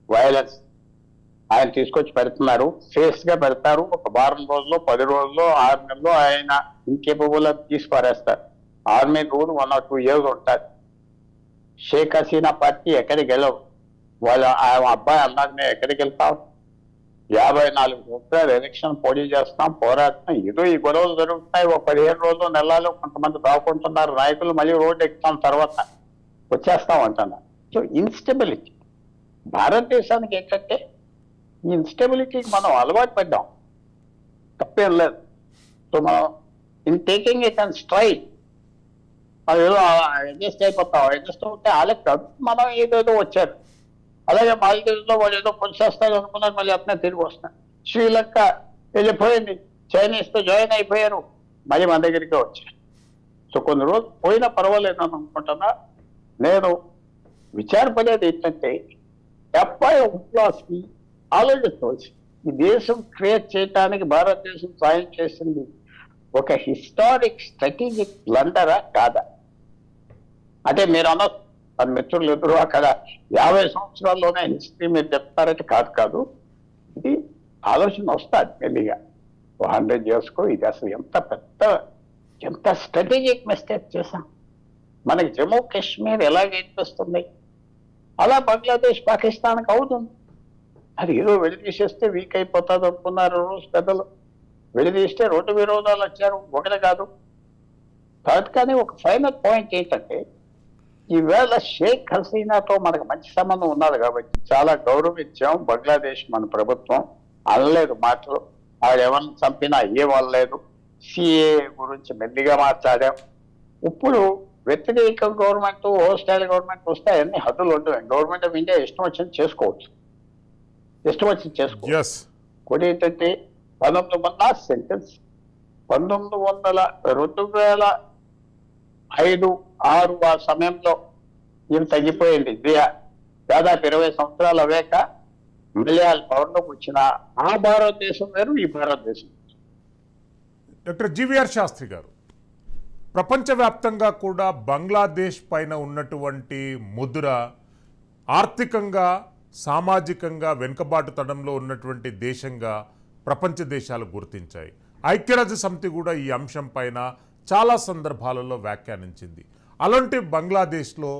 వైలెన్స్. ఆయన తీసుకొచ్చి పెడుతున్నారు, ఫేస్ గా పెడతారు. ఒక వారం రోజుల్లో, 10 రోజుల్లో, 6 నెలల్లో ఆయన ఇంకేపబుల్ తీసి పారేస్తారు. ఆర్మీ రూల్ 1 or 2 years ఉంటారు. షేక్ హసీనా పార్టీ ఎక్కడికి వెళ్ళవు. వాళ్ళ అబ్బాయి అన్నారు, మేము ఎక్కడికి వెళ్తాం, 54 సంవత్సరాలు ఎలక్షన్ పోటీ చేస్తాం, పోరాడుతున్నాం. ఏదో ఈ గొడవలు జరుగుతున్నాయి. ఒక 15 రోజులు, నెలలు కొంతమంది దాక్కుంటున్నారు నాయకులు. మళ్ళీ రోడ్డు ఎక్కుతాం, తర్వాత వచ్చేస్తాం అంటున్నారు. సో ఇన్స్టెబిలిటీ భారతదేశానికి ఏంటంటే ఈ ఇన్స్టెబిలిటీకి మనం అలవాటు పడ్డాం, తప్పేం లేదు. సో మనం in taking it and straight ఏదో అడ్జస్ట్ అయిపోతాం. అడ్జస్ట్ అవుతే వాళ్ళకి కాదు, మనం ఏదేదో వచ్చారు. అలాగే మాల్దీవ్స్లో వాళ్ళు ఏదో పొంచేస్తారు అనుకున్నారు, మళ్ళీ అట్నే తిరిగి వస్తున్నారు. శ్రీలంక వెళ్ళిపోయింది, చైనీస్తో జాయిన్ అయిపోయారు, మళ్ళీ మన దగ్గరికి వచ్చారు. సో కొన్ని రోజులు పోయినా పర్వాలేదు అని అనుకుంటున్నా. నేను విచారపడేది ఏంటంటే అబ్బాయి క్లాస్కి ఆలోచించవచ్చు. ఈ దేశం క్రియేట్ చేయడానికి భారతదేశం సాయం చేసింది ఒక హిస్టారిక్ స్ట్రాటజిక్ బ్లండరా కాదా? అంటే మీరు అన్న మిత్రులు ఎదురు అక్కడ 50 సంవత్సరాల్లోనే హిస్టరీ మీరు చెప్తారంటే కాదు. ఇది ఆలోచన వస్తుంది మెల్లిగా. 100 yearsకో ఇది అసలు ఎంత స్ట్రాటజిక్ మిస్టేక్ చేశాం. మనకి జమ్మూ కాశ్మీర్ ఎలాగైతే అలా బంగ్లాదేశ్ పాకిస్తాన్కి అవుతుంది. అది ఏదో విడదీసేస్తే వీక్ అయిపోతుంది అనుకున్నారు రోజు పెద్దలు. విడదీస్తే 2 విరోధాలు వచ్చారు, ఒకటి కాదు. కానీ ఒక ఫైనల్ పాయింట్ ఏంటంటే, ఈవేళ షేక్ హసీనాతో మనకు మంచి సంబంధం ఉన్నది కాబట్టి చాలా గౌరవించాం. బంగ్లాదేశ్ మన ప్రభుత్వం అనలేదు మాటలు, ఆవిడ ఎవరిని చంపినా ఏమనలేదు. సిఏ గురించి మెల్లిగా మాట్లాడాం. ఇప్పుడు వ్యతిరేక గవర్నమెంట్, హోస్టైల్ గవర్నమెంట్ వస్తే అన్ని హద్దులు ఉంటాయి. గవర్నమెంట్ ఆఫ్ ఇండియా ఇష్టం వచ్చింది చేసుకోవచ్చు. కూడా ఏంటంటే 2005 2006 ఆ సమయంలో ఇది తగ్గిపోయింది. దాదాపు 20 సంవత్సరాలు అవేక మలయాళ పవర్లోకి వచ్చిన ఆ భారతదేశం వేరు, ఈ భారతదేశం. డాక్టర్ జీవీఆర్ శాస్త్రి గారు, ప్రపంచవ్యాప్తంగా కూడా బంగ్లాదేశ్ పైన ఉన్నటువంటి ముద్ర ఆర్థికంగా, సామాజికంగా వెనుకబాటుతనంలో ఉన్నటువంటి దేశంగా ప్రపంచ దేశాలు గుర్తించాయి. ఐక్యరాజ్య సమితి కూడా ఈ అంశం పైన చాలా సందర్భాలలో వ్యాఖ్యానించింది. అలాంటి బంగ్లాదేశ్లో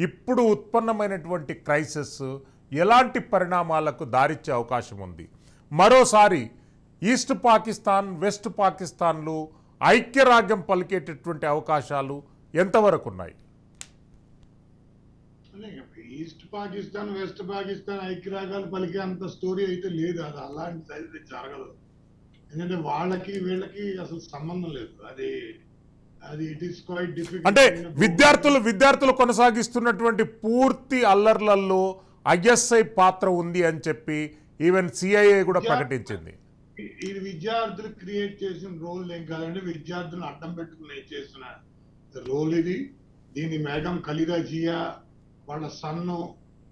ఇప్పుడు ఉత్పన్నమైనటువంటి క్రైసిస్ ఎలాంటి పరిణామాలకు దారిచ్చే అవకాశం ఉంది? మరోసారి ఈస్ట్ పాకిస్తాన్, వెస్ట్ పాకిస్తాన్లు ఐక్యరాజ్యం పలికేటటువంటి అవకాశాలు ఎంతవరకు ఉన్నాయి? ఈస్ట్ పాకిస్తాన్, వెస్ట్ పాకిస్తాన్ ఐక్యరాజ్యాలు పలికే అంత స్టోరీ అయితే లేదు. అది అలాంటి సైజ్ జరగదు. ఎందుకంటే వాళ్ళకి వీళ్ళకి అసలు సంబంధం లేదు. అది ఇట్ ఈస్ క్వైట్ డిఫికల్ట్. అంటే విద్యార్థులు కొనసాగిస్తున్నటువంటి పూర్తి అల్లర్లలో ఐఎస్ఐ పాత్ర ఉంది అని చెప్పి ఈవెన్ సిఐఏ కూడా ప్రకటించింది. ఇది విద్యార్థులు క్రియేట్ చేసిన రోల్ ఏం కాదండి, విద్యార్థులను అడ్డం పెట్టుకుని చేసిన రోల్ ఇది. దీని మేఘం ఖలీదా జియా వాళ్ళ సన్ను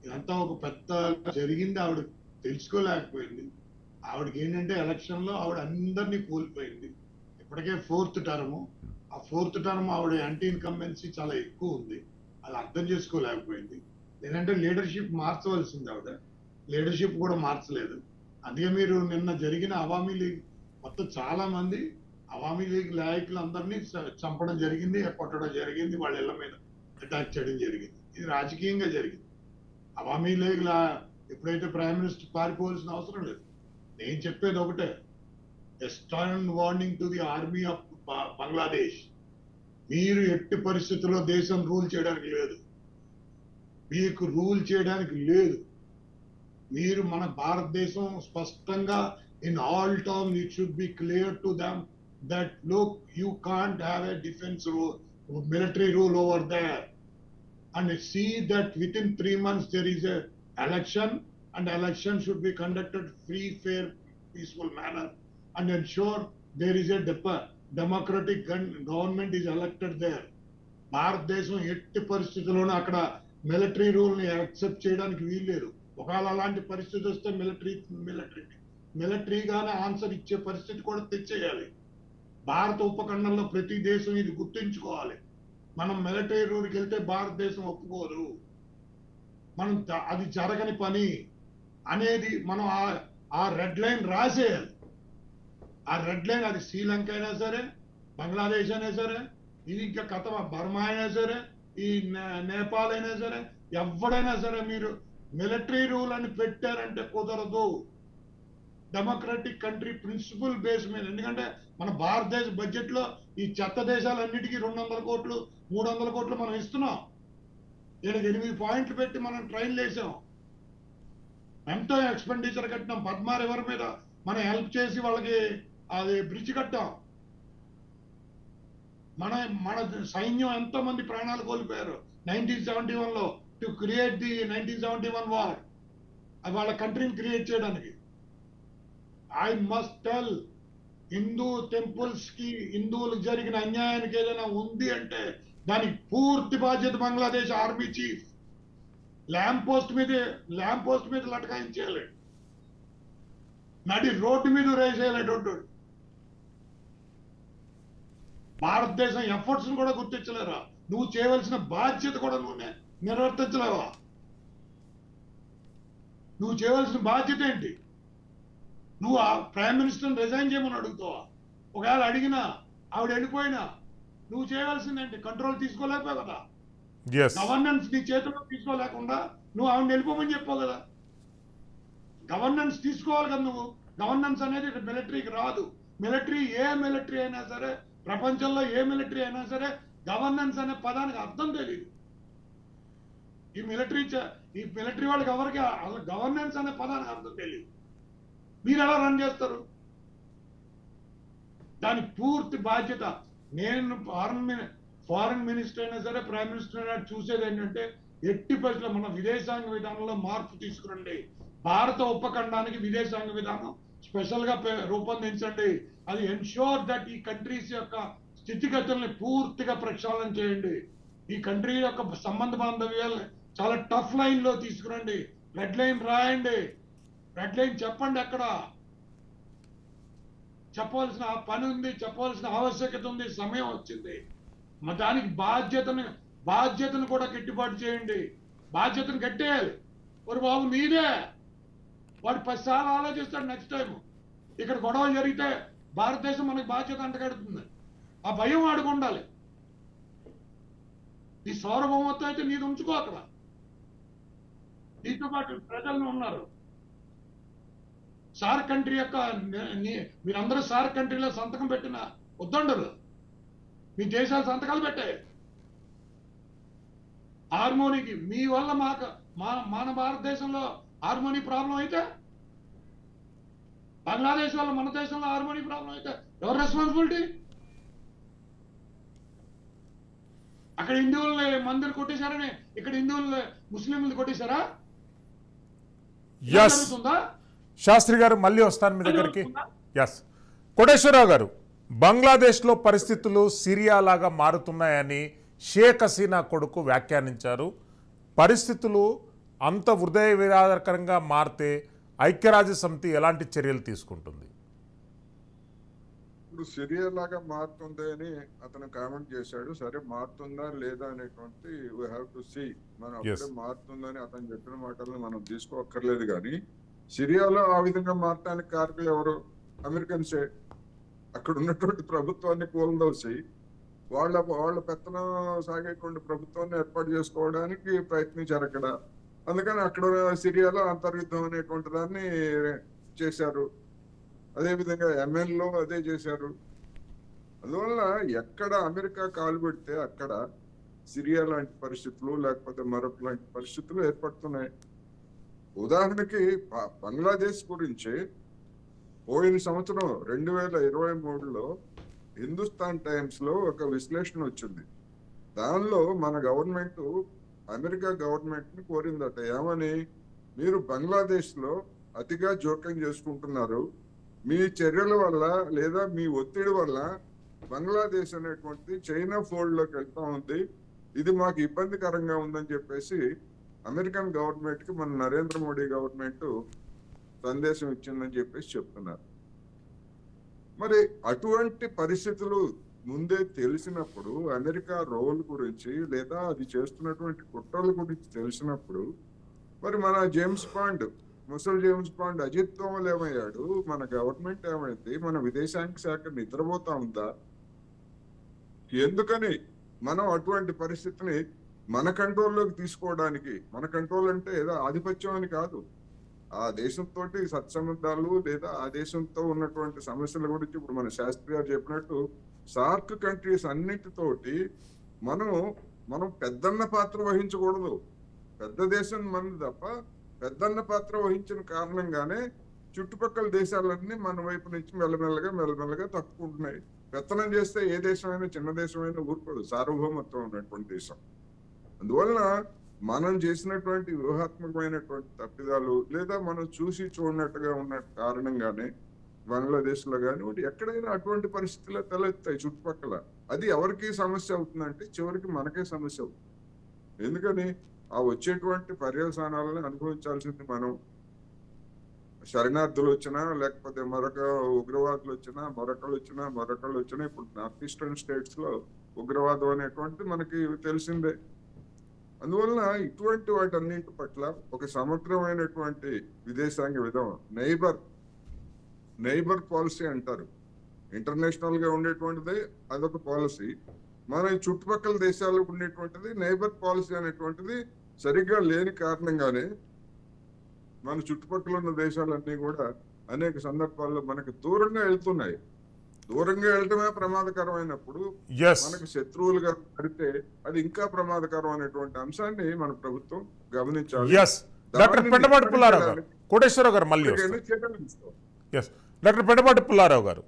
ఇదంతా ఒక పెద్ద జరిగింది. ఆవిడ తెలుసుకోలేకపోయింది. ఆవిడకి ఏంటంటే ఎలక్షన్ లో ఆవిడ అందరినీ కోల్పోయింది. ఇప్పటికే 4th టర్మ్. ఆ 4th టర్మ్ ఆవిడ యాంటీ ఇన్కంబెన్సీ చాలా ఎక్కువ ఉంది. అది అర్థం చేసుకోలేకపోయింది. ఏంటంటే లీడర్షిప్ మార్చవలసింది ఆవిడ. లీడర్షిప్ కూడా మార్చలేదు. అందుకే మీరు నిన్న జరిగిన అవామీ లీగ్ మొత్తం చాలా మంది అవామీ లీగ్ నాయకులు అందరినీ చంపడం జరిగింది, కొట్టడం జరిగింది, వాళ్ళ ఇళ్ల మీద అటాక్ చేయడం జరిగింది. ఇది రాజకీయంగా జరిగింది. అవామీ లీగ్ ఎప్పుడైతే ప్రైమ్ మినిస్టర్ పారిపోవాల్సిన అవసరం లేదు. నేను చెప్పేది ఒకటే, a stern warning to the army of Bangladesh. మీరు ఎట్టి పరిస్థితుల్లో దేశం రూల్ చేయడానికి లేదు. మీకు రూల్ చేయడానికి లేదు. మీరు మన భారతదేశం స్పష్టంగా in all terms it should be clear to them that look you can't have a defence rule, military rule over there, and see that within 3 months there is a election, and election should be conducted free, fair, peaceful manner, and ensure there is a democratic government is elected there. భారతదేశం ఎట్టి పరిస్థితుల్లోనూ అక్కడ మిలిటరీ రూల్ ని యాక్సెప్ట్ చేయడానికి వీల్లేదు. ఒకవేళ అలాంటి పరిస్థితి వస్తే మిలిటరీగానే ఆన్సర్ ఇచ్చే పరిస్థితి కూడా తెచ్చేయాలి. భారత ఉపఖండంలో ప్రతి దేశం ఇది గుర్తుంచుకోవాలి. మనం మిలిటరీ రూల్కి వెళ్తే భారతదేశం ఒప్పుకోదు. మనం అది జరగని పని అనేది మనం ఆ రెడ్ లైన్ రాసేయాలి. ఆ రెడ్ లైన్ అది శ్రీలంక అయినా సరే, బంగ్లాదేశ్ అయినా సరే, ఇది ఇంకా బర్మా అయినా సరే, ఈ నేపాల్ అయినా సరే, ఎవడైనా సరే మీరు మిలిటరీ రూల్ అని పెట్టారంటే కుదరదు. డెమోక్రటిక్ కంట్రీ ప్రిన్సిపల్ బేస్ మీద. ఎందుకంటే మన భారతదేశ బడ్జెట్ లో ఈ చెత్త దేశాలన్నిటికీ 200 కోట్లు 300 కోట్లు మనం ఇస్తున్నాం. 8 పాయింట్లు పెట్టి మనం ట్రైన్లు వేసాం. ఎంతో ఎక్స్పెండిచర్ కట్టినాం. పద్మా రివర్ మీద మనం హెల్ప్ చేసి వాళ్ళకి అది బ్రిడ్జ్ కట్టాం. మన సైన్యం ఎంతో మంది ప్రాణాలు కోల్పోయారు 1971లో టు క్రియేట్ ది 1971 వార్. అది వాళ్ళ కంట్రీని క్రియేట్ చేయడానికి. I must tell, Hindu temples కి, హిందువులకు జరిగిన అన్యాయానికి ఏదైనా ఉంది అంటే దానికి పూర్తి బాధ్యత Bangladesh army chief. Lamp post మీద లటకాయించేయాలి. నడి రోడ్డు మీద రేసేయాలటువంటి భారతదేశం ఎఫర్ట్స్ కూడా గుర్తించలేరా? నువ్వు చేయవలసిన బాధ్యత కూడా నువ్వు నిర్వర్తించలేవా? నువ్వు చేయవలసిన బాధ్యత ఏంటి? నువ్వు ఆ ప్రైమ్ మినిస్టర్ని రిజైన్ చేయమని అడుగుతావా? ఒకవేళ అడిగినా ఆవిడ వెళ్ళిపోయినా నువ్వు చేయవలసింది ఏంటి? కంట్రోల్ తీసుకోలేకపోయావు కదా, గవర్నెన్స్ నీ చేతిలో తీసుకోలేకుండా నువ్వు ఆవిడ వెళ్ళిపోమని చెప్పావు కదా. గవర్నెన్స్ తీసుకోవాలి కదా నువ్వు. గవర్నెన్స్ అనేది మిలిటరీకి రాదు. ఏ మిలిటరీ అయినా సరే, ప్రపంచంలో ఏ మిలిటరీ అయినా సరే గవర్నెన్స్ అనే పదానికి అర్థం తెలియదు. ఈ మిలిటరీ వాళ్ళకి ఎవరికి గవర్నెన్స్ అనే పదానికి అర్థం తెలియదు. మీరు ఎలా రన్ చేస్తారు? దాని పూర్తి బాధ్యత నేను ఫారెన్ మినిస్టర్ అయినా సరే, ప్రైమ్ మినిస్టర్ అయినా చూసేది ఏంటంటే ఎట్టి పరిస్థితుల్లో మన విదేశాంగ విధానంలో మార్పు తీసుకురండి. భారత ఉపఖండానికి విదేశాంగ విధానం స్పెషల్ గా రూపొందించండి. అది ఎన్షూర్ దట్ ఈ కంట్రీస్ యొక్క స్థితిగతుల్ని పూర్తిగా ప్రక్షాళన చేయండి. ఈ కంట్రీ యొక్క సంబంధ బాంధవ్యాలు చాలా టఫ్ లైన్ లో తీసుకురండి. రెడ్ లైన్ రాయండి, రెడ్ లైన్ చెప్పండి. ఎక్కడ చెప్పవలసిన పని ఉంది, చెప్పవలసిన ఆవశ్యకత ఉంది, సమయం వచ్చింది. దానికి బాధ్యతను కూడా గిట్టుబాటు చేయండి. బాధ్యతను కట్టేయాలి. ఒక బాబు మీదే, వాడు 10 సార్లు ఆలోచిస్తాడు. నెక్స్ట్ టైం ఇక్కడ గొడవ జరిగితే భారతదేశం మనకి బాధ్యత అంటగడుతుంది. ఆ భయం వాడికి ఉండాలి. ఈ సార్వభౌమత్వం అయితే నీది ఉంచుకో. అక్కడ నీతో పాటు ప్రజలు ఉన్నారు. సార్ కంట్రీ యొక్క మీరందరూ సార్ కంట్రీలో సంతకం పెట్టిన ఉద్దండులు, మీ దేశాలు సంతకాలు పెట్టాయి. హార్మోనీకి మీ వల్ల మన భారతదేశంలో హార్మోనీ ప్రాబ్లం అయితే, బంగ్లాదేశ్ వల్ల మన దేశంలో హార్మోనీ ప్రాబ్లం అయితే ఎవరు రెస్పాన్సిబిలిటీ? అక్కడ హిందువుల్ని మందిని కొట్టేశారని ఇక్కడ హిందువుల్ని ముస్లింలు కొట్టేశారా? శాస్త్రి గారు మళ్ళీ వస్తాను మీ దగ్గరికి. ఎస్, కోటేశ్వరరావు గారు, బంగ్లాదేశ్లో పరిస్థితులు సిరియా లాగా మారుతున్నాయని షేక్ హసీనా కొడుకు వ్యాఖ్యానించారు. పరిస్థితులు అంత హృదయ విరాధకరంగా మారితే ఐక్యరాజ్య సమితి ఎలాంటి చర్యలు తీసుకుంటుంది? ఇప్పుడు సిరియా లాగా మారుతుంది అని అతను కామెంట్ చేశాడు. సరే, మారుతుందా లేదా అనేటువంటి వీ హ్యావ్ టు సీ. మనం అప్పుడే మారుతుందని అతను చెప్పిన మాటలను మనం తీసుకోక్కర్లేదు. కానీ సిరియాలో ఆ విధంగా మారటానికి కారకులు ఎవరు? అమెరికన్సే. అక్కడ ఉన్నటువంటి ప్రభుత్వాన్ని కూలదోసి వాళ్ళ పెత్తనం సాగేటువంటి ప్రభుత్వాన్ని ఏర్పాటు చేసుకోవడానికి ప్రయత్నించారు అక్కడ. అందుకని అక్కడ సిరియాలో అంతర్యుద్ధం అనేటువంటి దాన్ని చేశారు. అదేవిధంగా యెమెన్లో అదే చేశారు. అందువల్ల ఎక్కడ అమెరికా కాలు పెడితే అక్కడ సిరియా లాంటి పరిస్థితులు, లేకపోతే మరొక లాంటి పరిస్థితులు ఏర్పడుతున్నాయి. ఉదాహరణకి బంగ్లాదేశ్ గురించి పోయిన సంవత్సరం 2023లో హిందుస్థాన్ టైమ్స్ లో ఒక విశ్లేషణ వచ్చింది. దానిలో మన గవర్నమెంట్ అమెరికా గవర్నమెంట్ ని కోరిందట, ఏమని? మీరు బంగ్లాదేశ్ లో అతిగా జోక్యం చేసుకుంటున్నారు. మీ చర్యల వల్ల లేదా మీ ఒత్తిడి వల్ల బంగ్లాదేశ్ అనేటువంటిది చైనా ఫోల్డ్ లోకి వెళ్తా ఉంది. ఇది మాకు ఇబ్బందికరంగా ఉందని చెప్పేసి అమెరికన్ గవర్నమెంట్ కి మన నరేంద్ర మోడీ గవర్నమెంట్ సందేశం ఇచ్చిందని చెప్పేసి చెప్తున్నారు. మరి అటువంటి పరిస్థితులు ముందే తెలిసినప్పుడు, అమెరికా రోల్ గురించి లేదా అది చేస్తున్నటువంటి కుట్రల గురించి తెలిసినప్పుడు, మరి మన ముసలి జేమ్స్ బాండ్ అజిత్ దోవల్ ఏమయ్యాడు? మన గవర్నమెంట్ ఏమైంది? మన విదేశాంగ శాఖ నిద్రపోతా ఉందా? ఎందుకని మనం అటువంటి పరిస్థితిని మన కంట్రోల్లోకి తీసుకోవడానికి, మన కంట్రోల్ అంటే ఏదో ఆధిపత్యం అని కాదు, ఆ దేశంతో సత్సంబంధాలు లేదా ఆ దేశంతో ఉన్నటువంటి సమస్యల గురించి ఇప్పుడు మన శాస్త్రి గారు చెప్పినట్టు సార్క్ కంట్రీస్ అన్నిటితోటి మనం పెద్దన్న పాత్ర వహించకూడదు. పెద్ద దేశం మనది తప్ప పెద్దన్న పాత్ర వహించిన కారణంగానే చుట్టుపక్కల దేశాలన్నీ మన వైపు నుంచి మెల్లమెల్లగా తప్పుకుంటున్నాయి. పెత్తనం చేస్తే ఏ దేశమైనా, చిన్న దేశమైనా ఊరుకోదు, సార్వభౌమత్వం ఉన్నటువంటి దేశం. అందువలన మనం చేసినటువంటి వ్యూహాత్మకమైనటువంటి తప్పిదాలు లేదా మనం చూసి చూడనట్టుగా ఉన్న కారణంగానే బంగ్లాదేశ్ లో కానీ ఎక్కడైనా అటువంటి పరిస్థితుల్లో తలెత్తాయి చుట్టుపక్కల. అది ఎవరికి సమస్య అవుతుందంటే చివరికి మనకే సమస్య అవుతుంది. ఎందుకని ఆ వచ్చేటువంటి పర్యవసానాలను అనుభవించాల్సింది మనం. శరణార్థులు వచ్చినా లేకపోతే మరొక ఉగ్రవాదులు వచ్చినా మరొకళ్ళు వచ్చినా ఇప్పుడు నార్త్ ఈస్టర్న్ స్టేట్స్ లో ఉగ్రవాదం అనేటువంటిది మనకి తెలిసిందే. అందువలన ఇటువంటి వాటన్నింటి పట్ల ఒక సమగ్రమైనటువంటి విదేశాంగ విధానం, నైబర్ పాలసీ అంటారు. ఇంటర్నేషనల్ గా ఉండేటువంటిది అదొక పాలసీ. మన చుట్టుపక్కల దేశాలకు ఉండేటువంటిది నైబర్ పాలసీ అనేటువంటిది సరిగ్గా లేని కారణంగానే మన చుట్టుపక్కల ఉన్న దేశాలన్నీ కూడా అనేక సందర్భాల్లో మనకు దూరంగా వెళ్తున్నాయి. దూరంగా వెళ్ళటమే ప్రమాదకరమైనప్పుడు మనకు శత్రువులుగా పడితే అది ఇంకా ప్రమాదకరం అనేటువంటి అంశాన్ని మన ప్రభుత్వం గమనించాలి. డాక్టర్ పెండపాటి పుల్లారావు గారు, కోటేశ్వరరావు గారు మళ్ళీ డాక్టర్ పెండపాటి పుల్లారావు గారు,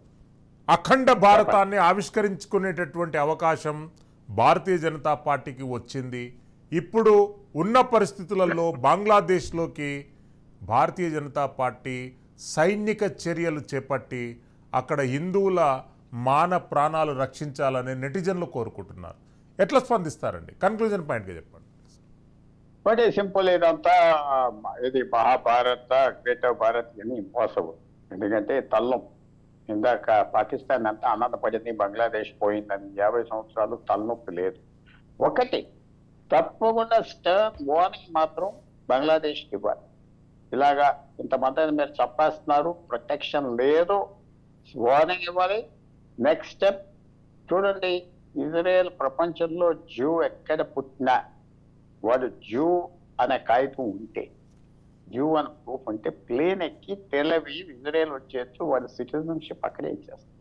అఖండ భారతాన్ని ఆవిష్కరించుకునేటటువంటి అవకాశం భారతీయ జనతా పార్టీకి వచ్చింది. ఇప్పుడు ఉన్న పరిస్థితులలో బంగ్లాదేశ్లోకి భారతీయ జనతా పార్టీ సైనిక చర్యలు చేపట్టి అక్కడ హిందువుల మాన ప్రాణాలు రక్షించాలని నెటిజన్లు కోరుకుంటున్నారు. ఎట్లా స్పందిస్తారండి? కన్క్లూజన్ పాయింట్గా చెప్పండి. Very simple. ఇదంతా ఇది మహాభారత్ గ్రేటర్ భారత్ అని ఇంపాసిబుల్. ఎందుకంటే తల్లం ఇందాక పాకిస్తాన్ అంతా ఆనందపడింది, బంగ్లాదేశ్ పోయిందని. 50 సంవత్సరాలు తలనొప్పి లేదు. ఒకటి తప్పకుండా స్టర్న్ వార్నింగ్ మాత్రం బంగ్లాదేశ్కి ఇవ్వాలి. ఇలాగా ఇంతమందిని మీరు చంపేస్తున్నారు, ప్రొటెక్షన్ లేదు, వార్నింగ్ ఇవ్వాలి. నెక్స్ట్ స్టెప్ చూడండి, ఇజ్రాయెల్ ప్రపంచంలో జూ ఎక్కడ పుట్టినా వాడు జూ అనే కాగితం ఉంటే, జూ అనే ప్రూఫ్ ఉంటే ప్లేన్ ఎక్కి తెలవీవ్ ఇజ్రాయెల్ వచ్చేచ్చు, వాడి సిటిజన్షిప్ అక్కడే ఇచ్చేస్తారు.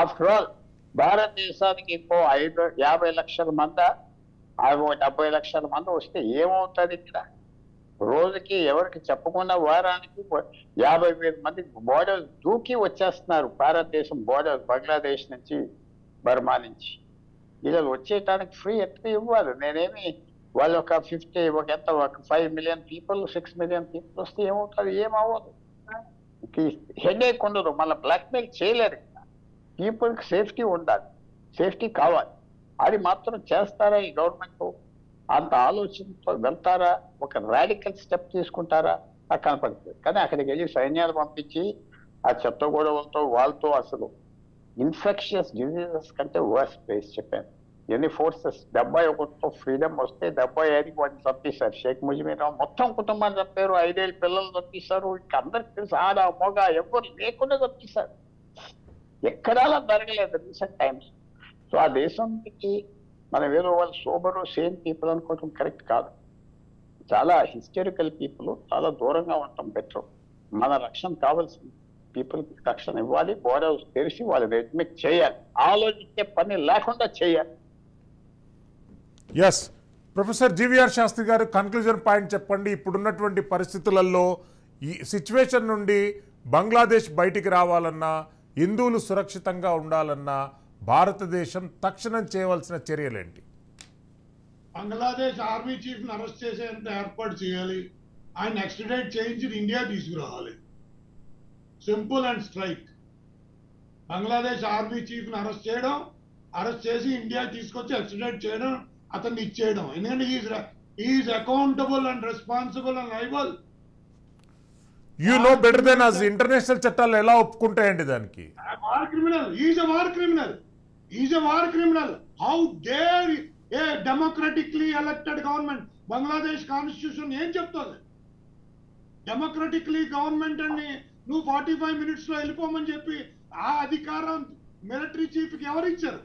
ఆఫ్టర్ ఆల్ భారతదేశానికి ఇంకో 50 లక్షల మంది 70 లక్షల మంది వస్తే ఏమవుతుంది? ఇక్కడ రోజుకి ఎవరికి చెప్పకుండా వారానికి 50,000 మంది బోర్డర్ దూకి వచ్చేస్తున్నారు. భారతదేశం బోర్డర్ బంగ్లాదేశ్ నుంచి, బర్మా నుంచి. వీళ్ళు వచ్చేయటానికి ఫ్రీ ఎట్లా ఇవ్వాలి? నేనేమి వాళ్ళు ఒక 5 మిలియన్ పీపుల్ 6 మిలియన్ పీపుల్ వస్తే ఏమవుతుంది? ఏమవ్వదు. హెడేక్ ఉండదు, మళ్ళీ బ్లాక్మెయిల్ చేయలేరు. పీపుల్కి సేఫ్టీ ఉండాలి, సేఫ్టీ కావాలి. అది మాత్రం చేస్తారా ఈ గవర్నమెంట్? అంత ఆలోచనతో వెళ్తారా? ఒక రాడికల్ స్టెప్ తీసుకుంటారా? నాకు కనపడుతుంది. కానీ అక్కడికి వెళ్ళి సైన్యాలు పంపించి ఆ చెత్త గొడవలతో వాళ్ళతో అసలు ఇన్ఫెక్షియస్ డిజీజెస్ కంటే వర్స్ ప్లేస్ చెప్పాను. ఎన్ని ఫోర్సెస్ 71తో ఫ్రీడమ్ వస్తే 75కి వాటిని చంపేశారు. షేక్ ముజిబుర్ మొత్తం కుటుంబాన్ని చంపారు, 5 ఏళ్ళ పిల్లలు చంపేశారు. ఇంకా అందరికి తెలుసు, ఆడ మొగ ఎవరు లేకుండా చంపేశారు. ఎక్కడా జరగలేదు రీసెంట్ టైమ్స్. సో ఆ దేశానికి మనం ఏదో వాళ్ళు సోబరు సేమ్ పీపుల్ అనుకోవటం కరెక్ట్ కాదు. చాలా హిస్టరికల్ పీపుల్, చాలా దూరంగా ఉండటం బెటర్. మన రక్షణ కావాల్సింది, పీపుల్కి రక్షణ ఇవ్వాలి, బోర్డర్స్ తెరిచి వాళ్ళు రెడ్మిక్ చేయాలి, ఆలోచించే పని లేకుండా చేయాలి. ఎస్, ప్రొఫెసర్ జీవీఆర్ శాస్త్రి గారు కన్క్లూజన్ పాయింట్ చెప్పండి. ఇప్పుడున్నటువంటి పరిస్థితులలో ఈ సిచ్యువేషన్ నుండి బంగ్లాదేశ్ బయటికి రావాలన్నా, హిందువులు సురక్షితంగా ఉండాలన్నా భారతదేశం తక్షణం చేయవలసిన చర్యలేంటి? బంగ్లాదేశ్ ఆర్మీ చీఫ్ ని అరెస్ట్ చేసేంత ఏర్పాటు చేయాలి. ఆయన ఎక్స్ట్రాడేట్ చేయించి ఇండియా తీసుకురావాలి. Simple and straight. Bangladesh army chief ని అరెస్ట్ చేసి ఇండియా తీసుకొచ్చి ఎక్స్ట్రాడేట్ చేయడం, అతన్ని ఇచ్చేయడం. ఎందుకంటే is accountable and responsible and liable. You know better than us. International చట్టాలు ఎలా ఒప్పుకుంటాయండి దానికి? War criminal. Is a war criminal. How dare a democratically elected government? Bangladesh constitution ఏం చెప్తుంది? డెమోక్రటిక్లీ గవర్నమెంట్ అని నువ్వు 45 minutes లో వెళ్ళిపోమని చెప్పి ఆ అధికారం మిలిటరీ చీఫ్ కి ఎవరు ఇచ్చారు?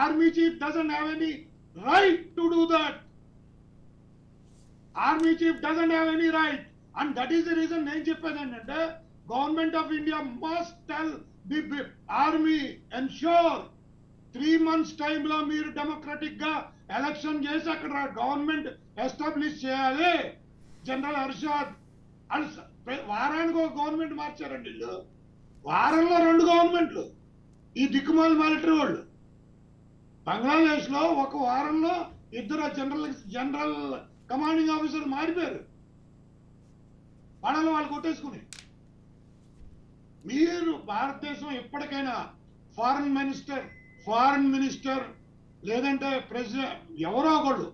Army chief doesn't have any right to do that. Army chief doesn't have any right. And that is the reason నేను చెప్పేది ఏంటంటే, government of India must tell the army ensure 3 months టైంలో మీరు డెమోక్రటిక్ గా ఎలక్షన్ చేసి అక్కడ గవర్నమెంట్ ఎస్టాబ్లిష్ చేయాలి. జనరల్ హర్షద్ వారానికి ఒక గవర్నమెంట్ మార్చారండి వీళ్ళు. వారంలో 2 గవర్నమెంట్లు. ఈ దిక్కుమాల మిలిటరీ వాళ్ళు బంగ్లాదేశ్ లో ఒక వారంలో 2 జనరల్ కమాండింగ్ ఆఫీసర్ మారిపోయారు. వాళ్ళు కొట్టేసుకుని. మీరు భారతదేశం ఎప్పటికైనా ఫారెన్ మినిస్టర్ లేదంటే ప్రెసిడెంట్ ఎవరో ఒకళ్ళు,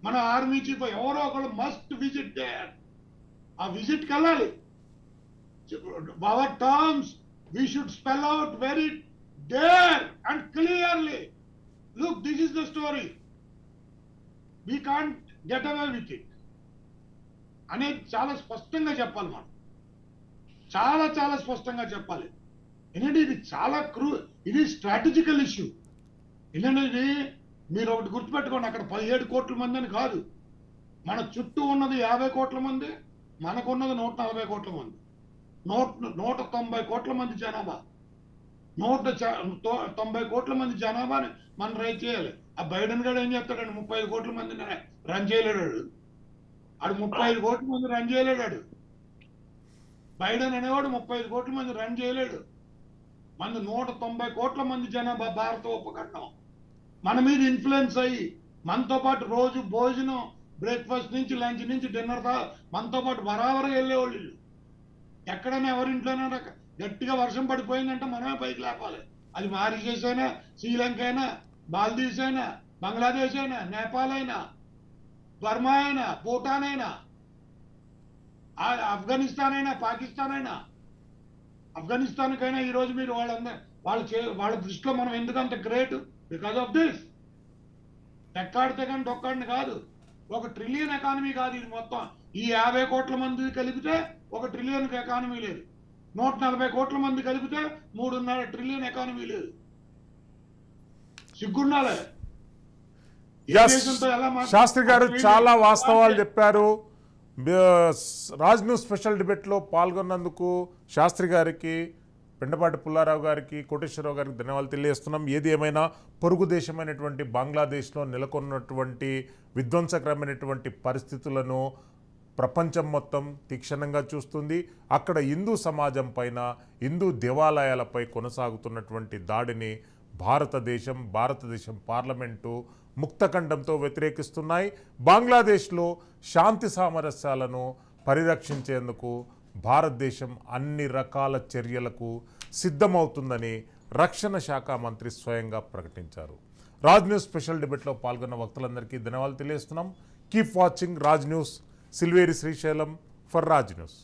మన ఆర్మీ చీఫ్ ఎవరో ఒకళ్ళు మస్ట్ విజిట్ దేర్ ఆ విజిట్కి వెళ్ళాలి. Our terms we should spell out very dare and clearly. Look, this is the story, we can't get away with it అనేది చాలా స్పష్టంగా చెప్పాలి. మనం చాలా చాలా స్పష్టంగా చెప్పాలి. ఎందుకంటే ఇది చాలా ఇది స్ట్రాటజికల్ ఇష్యూ. ఎందుకంటే ఇది మీరు ఒకటి గుర్తుపెట్టుకోండి, అక్కడ 17 కోట్ల మంది అని కాదు, మన చుట్టూ ఉన్నది 50 కోట్ల మంది, మనకున్నది 140 కోట్ల మంది, 190 కోట్ల మంది జనాభా. 190 కోట్ల మంది జనాభాని మనం రైట్ చేయాలి. ఆ బైడెన్ గారు ఏం చెప్తాడండి, 35 కోట్ల మందిని రన్ చేయలేడాడు. ఆడు 35 కోట్ల మంది రన్ చేయలేడాడు. బైడెన్ అనేవాడు 35 కోట్ల మంది రన్ చేయలేడు. మన 190 కోట్ల మంది జనాభా భారత ఉపఖండం. మన మీద ఇన్ఫ్లుయెన్స్ అయ్యి మనతో పాటు రోజు భోజనం, బ్రేక్ఫాస్ట్ నుంచి లంచ్ నుంచి డిన్నర్ మనతో పాటు బరాబరగా వెళ్ళేవాళ్ళు. ఎక్కడైనా ఎవరింట్లోనే గట్టిగా వర్షం పడిపోయిందంటే మనమే పైకి లేపాలి. అది మారిషస్ అయినా, శ్రీలంక అయినా, మాల్దీవ్స్ అయినా, బంగ్లాదేశ్ అయినా, నేపాల్ అయినా, బర్మా అయినా, భూటాన్ అయినా, ఆఫ్ఘనిస్తాన్ అయినా, పాకిస్తాన్ అయినా. ఆఫ్ఘనిస్తాన్కైనా ఈరోజు మీరు వాళ్ళ దృష్టిలో మనం ఎందుకంత గ్రేట్? Because of this. ఎక్కాడితే కానీ డొక్కాడిని కాదు. 1 ట్రిలియన్ ఎకానమీ కాదు ఇది మొత్తం. ఈ 50 కోట్ల మంది కలిపితే 1 ట్రిలియన్ ఎకానమీ లేదు. 140 కోట్ల మంది కలిపితే 3.5 ట్రిలియన్ ఎకానమీ లేదు. సిగ్గుండాలే. శాస్త్రి గారు చాలా వాస్తవాలు చెప్పారు. రాజ్ న్యూస్ స్పెషల్ డిబేట్లో పాల్గొన్నందుకు శాస్త్రి గారికి, పెండపాటి పుల్లారావు గారికి, కోటేశ్వరరావు గారికి ధన్యవాదాలు తెలియజేస్తున్నాం. ఏది ఏమైనా పొరుగు దేశమైనటువంటి బంగ్లాదేశ్లో నెలకొన్నటువంటి విధ్వంసకరమైనటువంటి పరిస్థితులను ప్రపంచం మొత్తం తీక్షణంగా చూస్తుంది. అక్కడ హిందూ సమాజం పైన, హిందూ దేవాలయాలపై కొనసాగుతున్నటువంటి దాడిని భారతదేశం పార్లమెంటు ముక్తఖండంతో వ్యతిరేకిస్తున్నాయి. బంగ్లాదేశ్లో శాంతి సామరస్యాలను పరిరక్షించేందుకు భారతదేశం అన్ని రకాల చర్యలకు సిద్ధమవుతుందని రక్షణ శాఖ మంత్రి స్వయంగా ప్రకటించారు. రాజ్ న్యూస్ స్పెషల్ డిబేట్లో పాల్గొన్న వక్తలందరికీ ధన్యవాదాలు తెలియజేస్తున్నాం. Keep watching Raj news. Silveri Srisailam for Raj news.